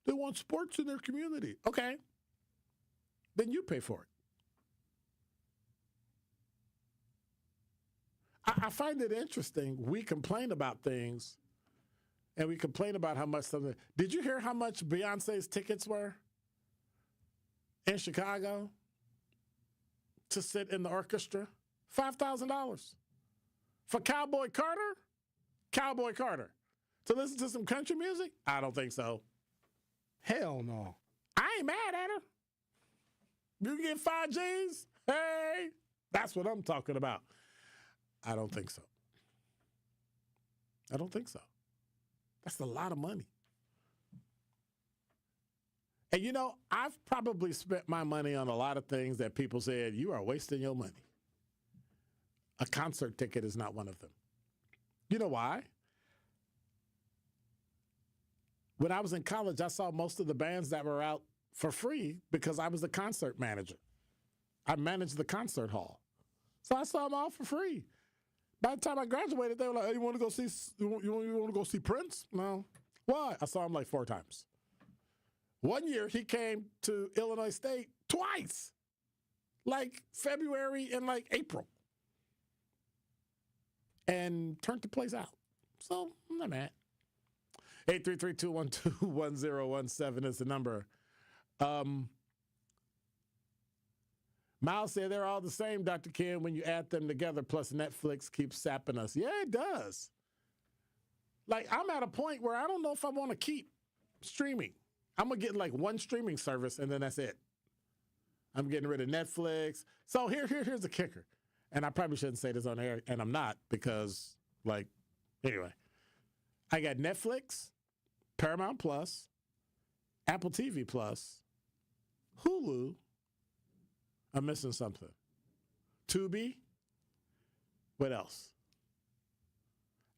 They want sports in their community. Okay. Then you pay for it. I find it interesting. We complain about things, and we complain about how much something. Did you hear how much Beyonce's tickets were in Chicago to sit in the orchestra? $5,000 for Cowboy Carter. Cowboy Carter to listen to some country music? I don't think so. Hell no. I ain't mad at her. You can get 5 G's? Hey, that's what I'm talking about. I don't think so. I don't think so. That's a lot of money. And I've probably spent my money on a lot of things that people said, you are wasting your money. A concert ticket is not one of them. You know why? When I was in college, I saw most of the bands that were out for free because I was the concert manager. I managed the concert hall. So I saw them all for free. By the time I graduated, they were like, hey, you want to go see Prince? No. Why? I saw him like 4 times. One year, he came to Illinois State twice, like February and like April, and turned the place out. So I'm not mad. 833-212-1017 is the number. Miles said they're all the same, Dr. Ken, when you add them together, plus Netflix keeps sapping us. Yeah, it does. Like, I'm at a point where I don't know if I want to keep streaming. I'm going to get like one streaming service, and then that's it. I'm getting rid of Netflix. So here's the kicker. And I probably shouldn't say this on air, and I'm not, because, anyway. I got Netflix, Paramount Plus, Apple TV Plus, Hulu. I'm missing something. Tubi. What else?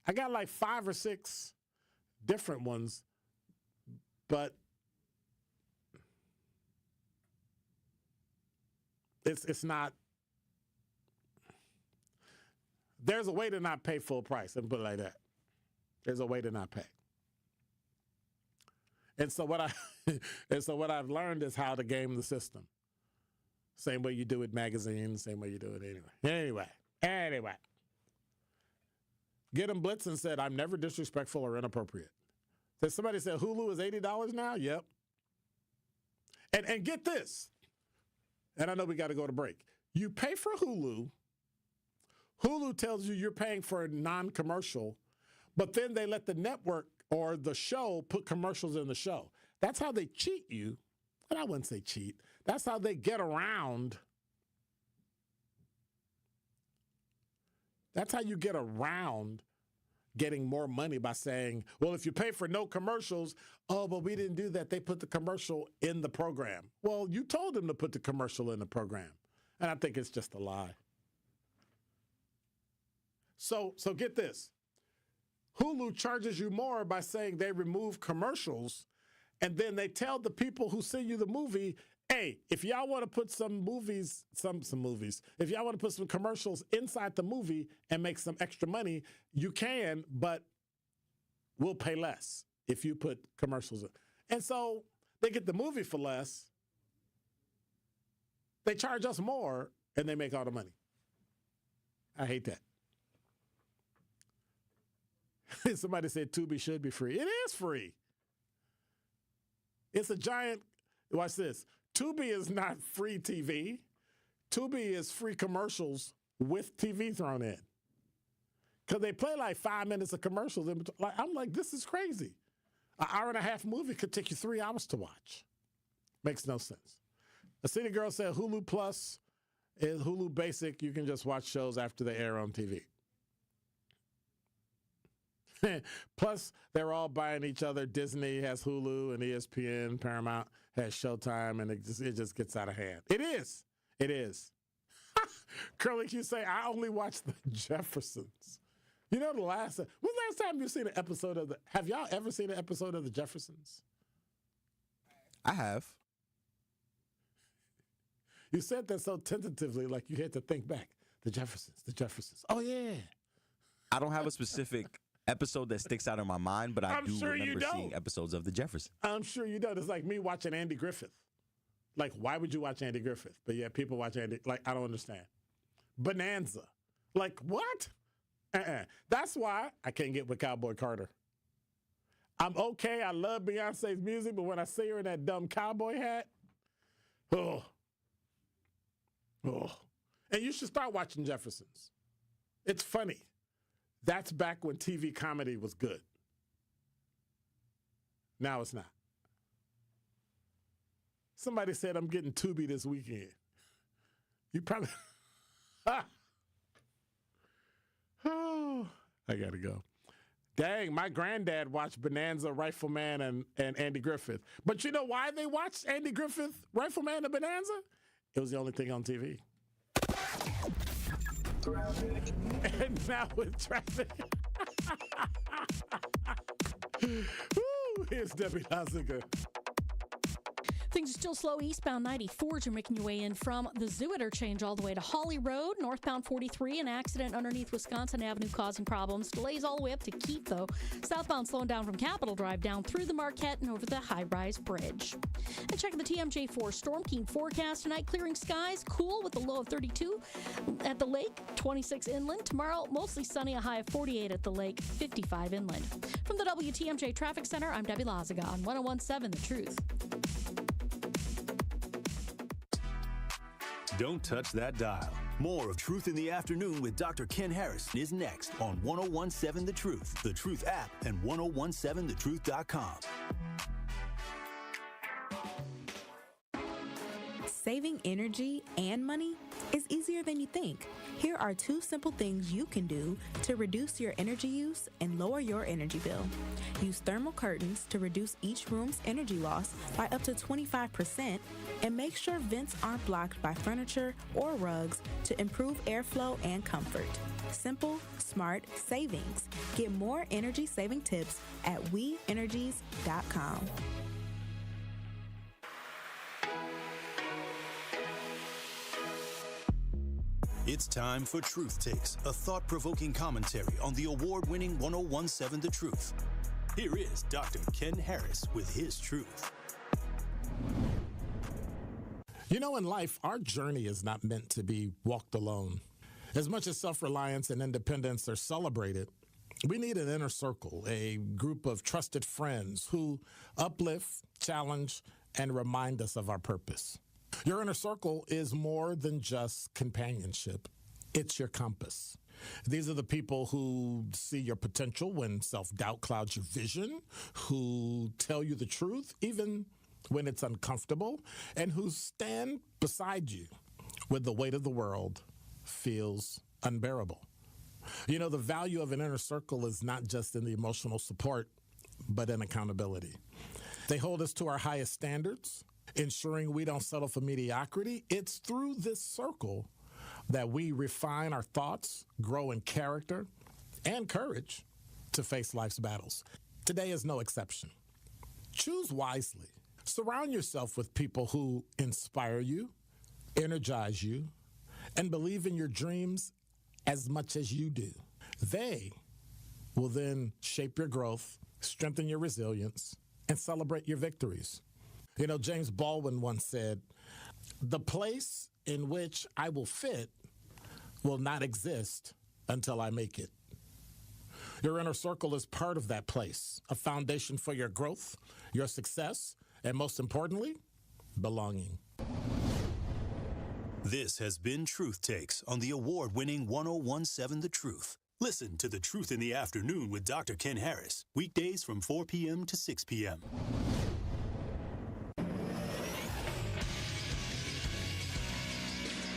I got like 5 or 6 different ones, but it's not. There's a way to not pay full price, and put it like that. There's a way to not pay. And so what I've learned is how to game the system. Same way you do with magazines, same way you do it anyway. Anyway. Get him Blitz and said, I'm never disrespectful or inappropriate. So somebody said Hulu is $80 now? Yep. And get this. And I know we got to go to break. You pay for Hulu. Hulu tells you you're paying for a non-commercial, but then they let the network or the show put commercials in the show. That's how they cheat you. But I wouldn't say cheat. That's how they get around. That's how you get around getting more money, by saying, well, if you pay for no commercials, oh, but we didn't do that. They put the commercial in the program. Well, you told them to put the commercial in the program. And I think it's just a lie. So get this. Hulu charges you more by saying they remove commercials, and then they tell the people who send you the movie, hey, if y'all want to put some movies, if y'all want to put some commercials inside the movie and make some extra money, you can, but we'll pay less if you put commercials in. And so they get the movie for less, they charge us more, and they make all the money. I hate that. Somebody said Tubi should be free. It is free. It's a giant, watch this. Tubi is not free TV. Tubi is free commercials with TV thrown in. Because they play like 5 minutes of commercials. I'm like, this is crazy. An hour-and-a-half movie could take you 3 hours to watch. Makes no sense. A City Girl said Hulu Plus is Hulu Basic. You can just watch shows after they air on TV. Plus, they're all buying each other. Disney has Hulu and ESPN. Paramount has Showtime, and it just gets out of hand. It is. It is. Curly Q say, I only watch The Jeffersons. You know, when's the last time you've seen an episode of have y'all ever seen an episode of The Jeffersons? I have. You said that so tentatively, like you had to think back. The Jeffersons. Oh, yeah. I don't have a specific episode that sticks out in my mind, but I do remember seeing episodes of The Jeffersons. I'm sure you don't. It's like me watching Andy Griffith. Like, why would you watch Andy Griffith? But yeah, people watch Andy. Like, I don't understand. Bonanza. Like, what? That's why I can't get with Cowboy Carter. I'm okay. I love Beyonce's music, but when I see her in that dumb cowboy hat, oh. And you should start watching Jeffersons. It's funny. That's back when TV comedy was good. Now it's not. Somebody said I'm getting Tubi this weekend. You probably... Oh, I got to go. Dang, my granddad watched Bonanza, Rifleman, and Andy Griffith. But you know why they watched Andy Griffith, Rifleman, and Bonanza? It was the only thing on TV. And now with traffic. Woo, here's Debbie Laziger. Things are still slow eastbound 94 as you're making your way in from the Zoo interchange all the way to Holly Road. Northbound 43, an accident underneath Wisconsin Avenue causing problems. Delays all the way up to Keith, though. Southbound slowing down from Capitol Drive down through the Marquette and over the high-rise bridge. And checking the TMJ4 Storm King forecast tonight. Clearing skies, cool with a low of 32 at the lake, 26 inland. Tomorrow, mostly sunny, a high of 48 at the lake, 55 inland. From the WTMJ Traffic Center, I'm Debbie Laziga on 101.7 The Truth. Don't touch that dial. More of Truth in the Afternoon with Dr. Ken Harris is next on 101.7 The Truth, The Truth app, and 1017thetruth.com. Saving energy and money is easier than you think. Here are 2 simple things you can do to reduce your energy use and lower your energy bill. Use thermal curtains to reduce each room's energy loss by up to 25%, and make sure vents aren't blocked by furniture or rugs to improve airflow and comfort. Simple, smart savings. Get more energy-saving tips at WeEnergies.com. It's time for Truth Takes, a thought-provoking commentary on the award-winning 101.7 The Truth. Here is Dr. Ken Harris with his truth. You know, in life, our journey is not meant to be walked alone. As much as self-reliance and independence are celebrated, we need an inner circle, a group of trusted friends who uplift, challenge, and remind us of our purpose. Your inner circle is more than just companionship. It's your compass. These are the people who see your potential when self-doubt clouds your vision, who tell you the truth even when it's uncomfortable, and who stand beside you when the weight of the world feels unbearable. You know, the value of an inner circle is not just in the emotional support, but in accountability. They hold us to our highest standards, ensuring we don't settle for mediocrity. It's through this circle that we refine our thoughts, grow in character and courage to face life's battles. Today is no exception. Choose wisely. Surround yourself with people who inspire you, energize you, and believe in your dreams as much as you do. They will then shape your growth, strengthen your resilience, and celebrate your victories. You know, James Baldwin once said, "The place in which I will fit will not exist until I make it." Your inner circle is part of that place, a foundation for your growth, your success, and most importantly, belonging. This has been Truth Takes on the award-winning 1017 The Truth. Listen to The Truth in the Afternoon with Dr. Ken Harris, weekdays from 4 p.m. to 6 p.m.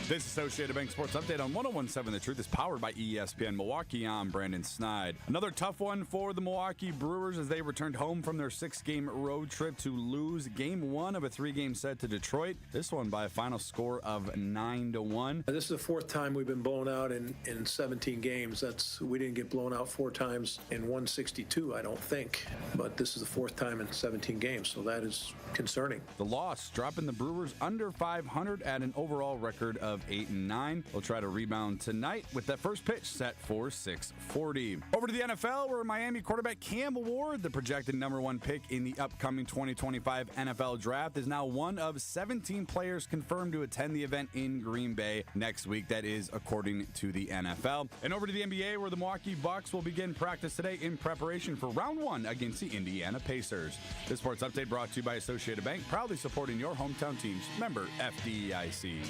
This Associated Bank Sports Update on 1017 The Truth is powered by ESPN Milwaukee. I'm Brandon Snide. Another tough one for the Milwaukee Brewers as they returned home from their 6-game road trip to lose Game 1 of a 3-game set to Detroit. This one by a final score of 9-1. This is the fourth time we've been blown out in 17 games. We didn't get blown out 4 times in 162, I don't think. But this is the fourth time in 17 games, so that is concerning. The loss dropping the Brewers under 500 at an overall record of 8-9. They'll try to rebound tonight with that first pitch set for 6:40. Over to the NFL, where Miami quarterback Cam Ward, the projected #1 pick in the upcoming 2025 NFL Draft, is now one of 17 players confirmed to attend the event in Green Bay next week. That is according to the NFL. And over to the NBA, where the Milwaukee Bucks will begin practice today in preparation for Round 1 against the Indiana Pacers. This sports update brought to you by Associated Bank, proudly supporting your hometown teams. Member FDIC.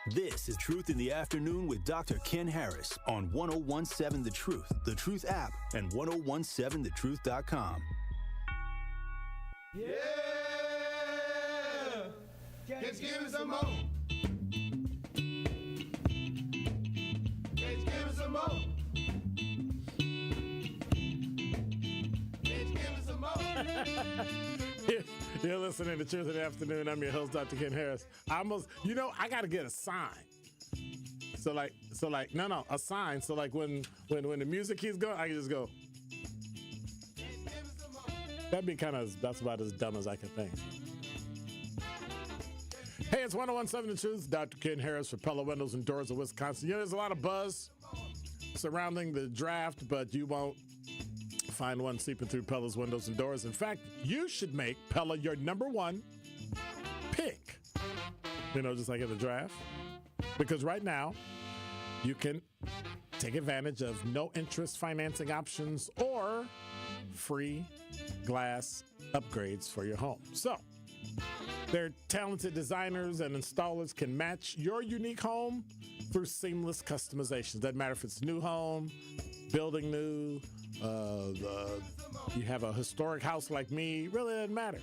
This is Truth in the Afternoon with Dr. Ken Harris on 1017 The Truth app, and 1017thetruth.com. Yeah! Just give me some more. Just give me some more. Just give me some more. You're listening to Truth in the Afternoon. I'm your host, Dr. Ken Harris. I got to get a sign. A sign. So like when the music keeps going, I can just go. That's about as dumb as I can think. Hey, it's 1017 The Truth. Dr. Ken Harris for Pella Windows and Doors of Wisconsin. There's a lot of buzz surrounding the draft, but you won't find one seeping through Pella's windows and doors. In fact, you should make Pella your #1 pick. Just like in the draft. Because right now, you can take advantage of no-interest financing options or free glass upgrades for your home. So, their talented designers and installers can match your unique home through seamless customizations. Doesn't matter if it's new home, building new, you have a historic house like me, really doesn't matter.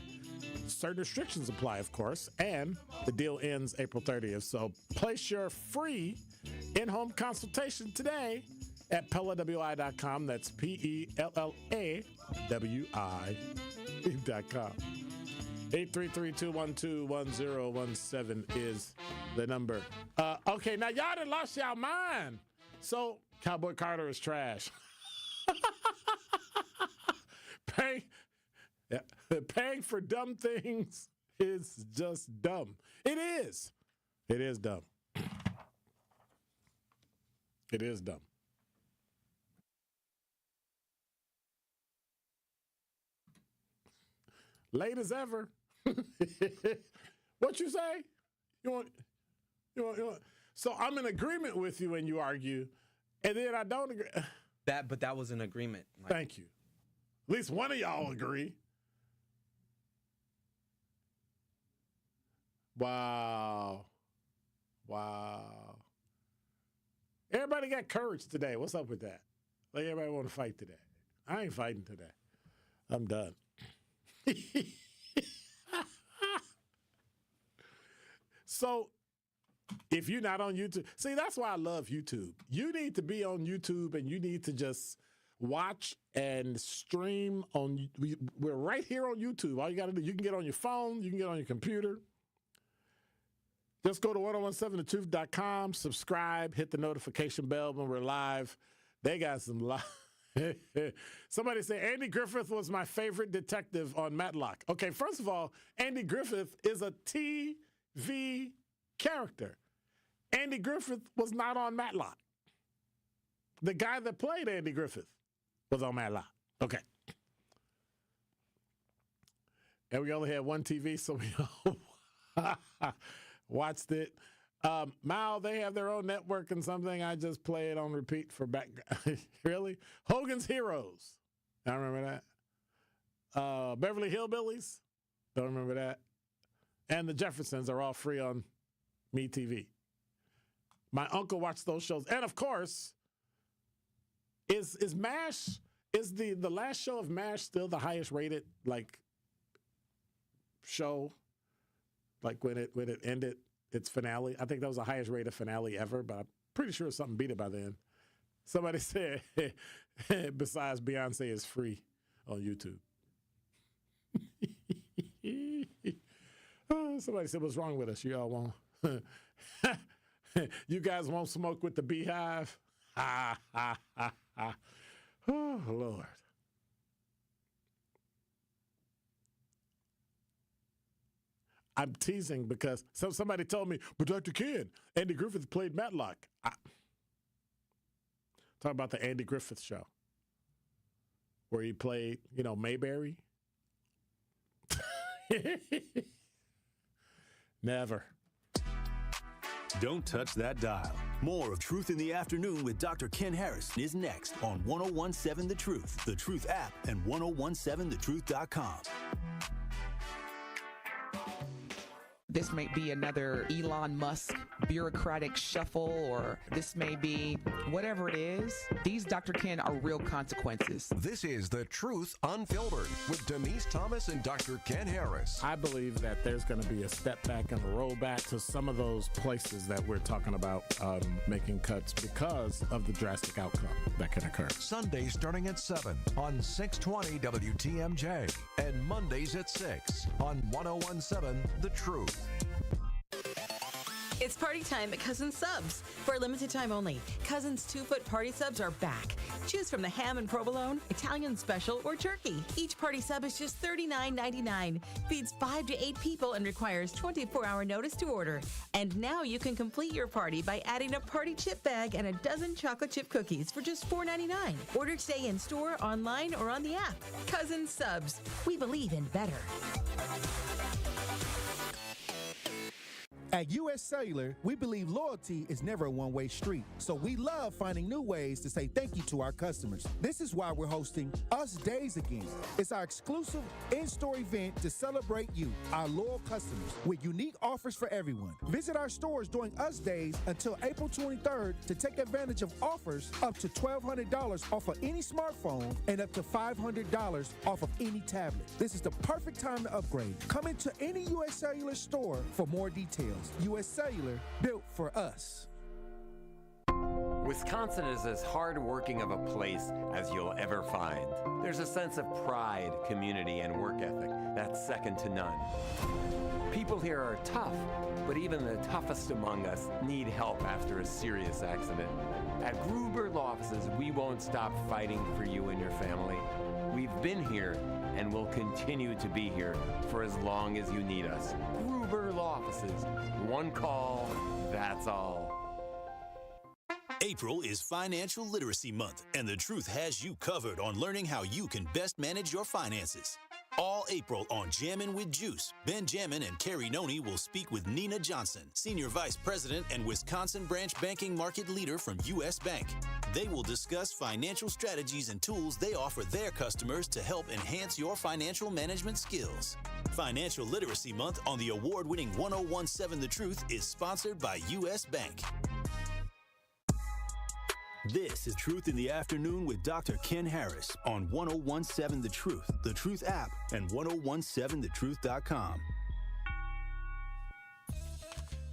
Certain restrictions apply, of course, and the deal ends April 30th. So place your free in-home consultation today at PellaWI.com. That's PellaWI.com. 833-212-1017 is the number. Okay, now y'all done lost y'all mind. So Cowboy Carter is trash. Paying for dumb things is just dumb. It is. It is dumb. It is dumb. Late as ever. What you say? You want? So I'm in agreement with you when you argue, and then I don't agree. But that was an agreement. Mike. Thank you. At least one of y'all agree. Wow. Everybody got courage today. What's up with that? Like everybody want to fight today. I ain't fighting today. I'm done. So, if you're not on YouTube, see, that's why I love YouTube. You need to be on YouTube and you need to just watch and stream on. We're right here on YouTube. All you got to do, you can get on your phone, you can get on your computer. Just go to 1017thetruth.com, subscribe, hit the notification bell when we're live. They got some live. Somebody say Andy Griffith was my favorite detective on Matlock. Okay, first of all, Andy Griffith is a TV character. Andy Griffith was not on Matlock. The guy that played Andy Griffith was on Matlock. Okay. And we only had one TV, so we watched it. Mal, they have their own network and something. I just play it on repeat for background. Really? Hogan's Heroes. I remember that. Beverly Hillbillies. Don't remember that. And the Jeffersons are all free on MeTV. My uncle watched those shows. And, of course, is MASH, is the last show of MASH still the highest rated, show? Like when it ended its finale? I think that was the highest rated finale ever, but I'm pretty sure something beat it by then. Somebody said, besides Beyonce is free on YouTube. Somebody said, what's wrong with us? You all won't. You guys won't smoke with the Beehive? Ha, ha, ha, ha. Oh, Lord. I'm teasing because somebody told me, but Dr. Ken, Andy Griffith played Matlock. Talk about the Andy Griffith Show, where he played, Mayberry. Never. Don't touch that dial. More of Truth in the Afternoon with Dr. Ken Harris is next on 1017 The Truth, The Truth app, and 1017thetruth.com. This may be another Elon Musk bureaucratic shuffle, or this may be whatever it is. These, Dr. Ken, are real consequences. This is The Truth Unfiltered with Denise Thomas and Dr. Ken Harris. I believe that there's going to be a step back and a rollback to some of those places that we're talking about making cuts because of the drastic outcome that can occur. Sundays starting at 7 on 620 WTMJ and Mondays at 6 on 1017 The Truth. It's party time at Cousins Subs. For a limited time only, Cousins 2-foot party subs are back. Choose from the ham and provolone, Italian special, or turkey. Each party sub is just $39.99. Feeds 5 to 8 people and requires 24-hour notice to order. And now you can complete your party by adding a party chip bag and a dozen chocolate chip cookies for just $4.99. Order today in store, online, or on the app. Cousins Subs. We believe in better. At U.S. Cellular, we believe loyalty is never a one-way street, so we love finding new ways to say thank you to our customers. This is why we're hosting Us Days again. It's our exclusive in-store event to celebrate you, our loyal customers, with unique offers for everyone. Visit our stores during Us Days until April 23rd to take advantage of offers up to $1,200 off of any smartphone and up to $500 off of any tablet. This is the perfect time to upgrade. Come into any U.S. Cellular store for more details. U.S. Cellular, built for us. Wisconsin is as hard-working of a place as you'll ever find. There's a sense of pride, community, and work ethic that's second to none. People here are tough, but even the toughest among us need help after a serious accident. At Gruber Law Offices, we won't stop fighting for you and your family. We've been here and will continue to be here for as long as you need us. Gruber Law Offices. One call, that's all. April is Financial Literacy Month, and The Truth has you covered on learning how you can best manage your finances. All April on Jammin' with Juice, Ben Jammin and Carrie Noni will speak with Nina Johnson, Senior Vice President and Wisconsin Branch Banking Market Leader from U.S. Bank. They will discuss financial strategies and tools they offer their customers to help enhance your financial management skills. Financial Literacy Month on the award-winning 1017 The Truth is sponsored by U.S. Bank. This is Truth in the Afternoon with Dr. Ken Harris on 1017 The Truth app, and 1017thetruth.com.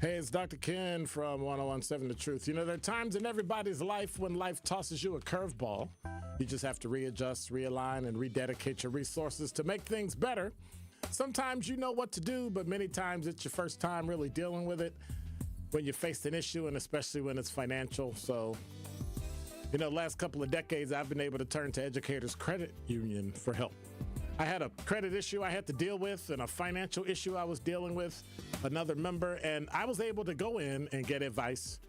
Hey, it's Dr. Ken from 1017 The Truth. You know, there are times in everybody's life when life tosses you a curveball. You just have to readjust, realign, and rededicate your resources to make things better. Sometimes you know what to do, but many times it's your first time really dealing with it when you face an issue, and especially when it's financial. So, you know, last couple of decades, I've been able to turn to Educators Credit Union for help. I had a credit issue I had to deal with and a financial issue I was dealing with, another member, and I was able to go in and get advice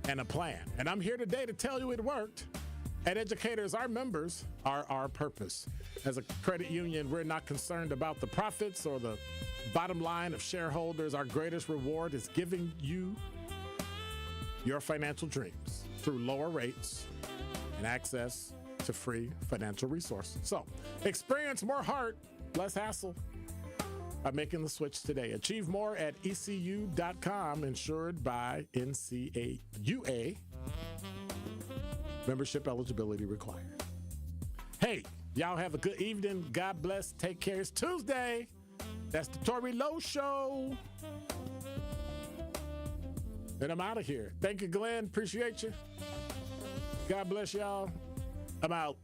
and a plan. And I'm here today to tell you it worked. At Educators, our members are our purpose. As a credit union, we're not concerned about the profits or the bottom line of shareholders. Our greatest reward is giving you your financial dreams through lower rates and access to free financial resources. So, experience more heart less hassle by making the switch today. Achieve more at ECU.com, insured by NCAUA. Membership eligibility required. Hey, y'all have a good evening. God bless. Take care. It's Tuesday. That's the Tori Lowe Show. And I'm out of here. Thank you, Glenn. Appreciate you. God bless y'all. I'm out.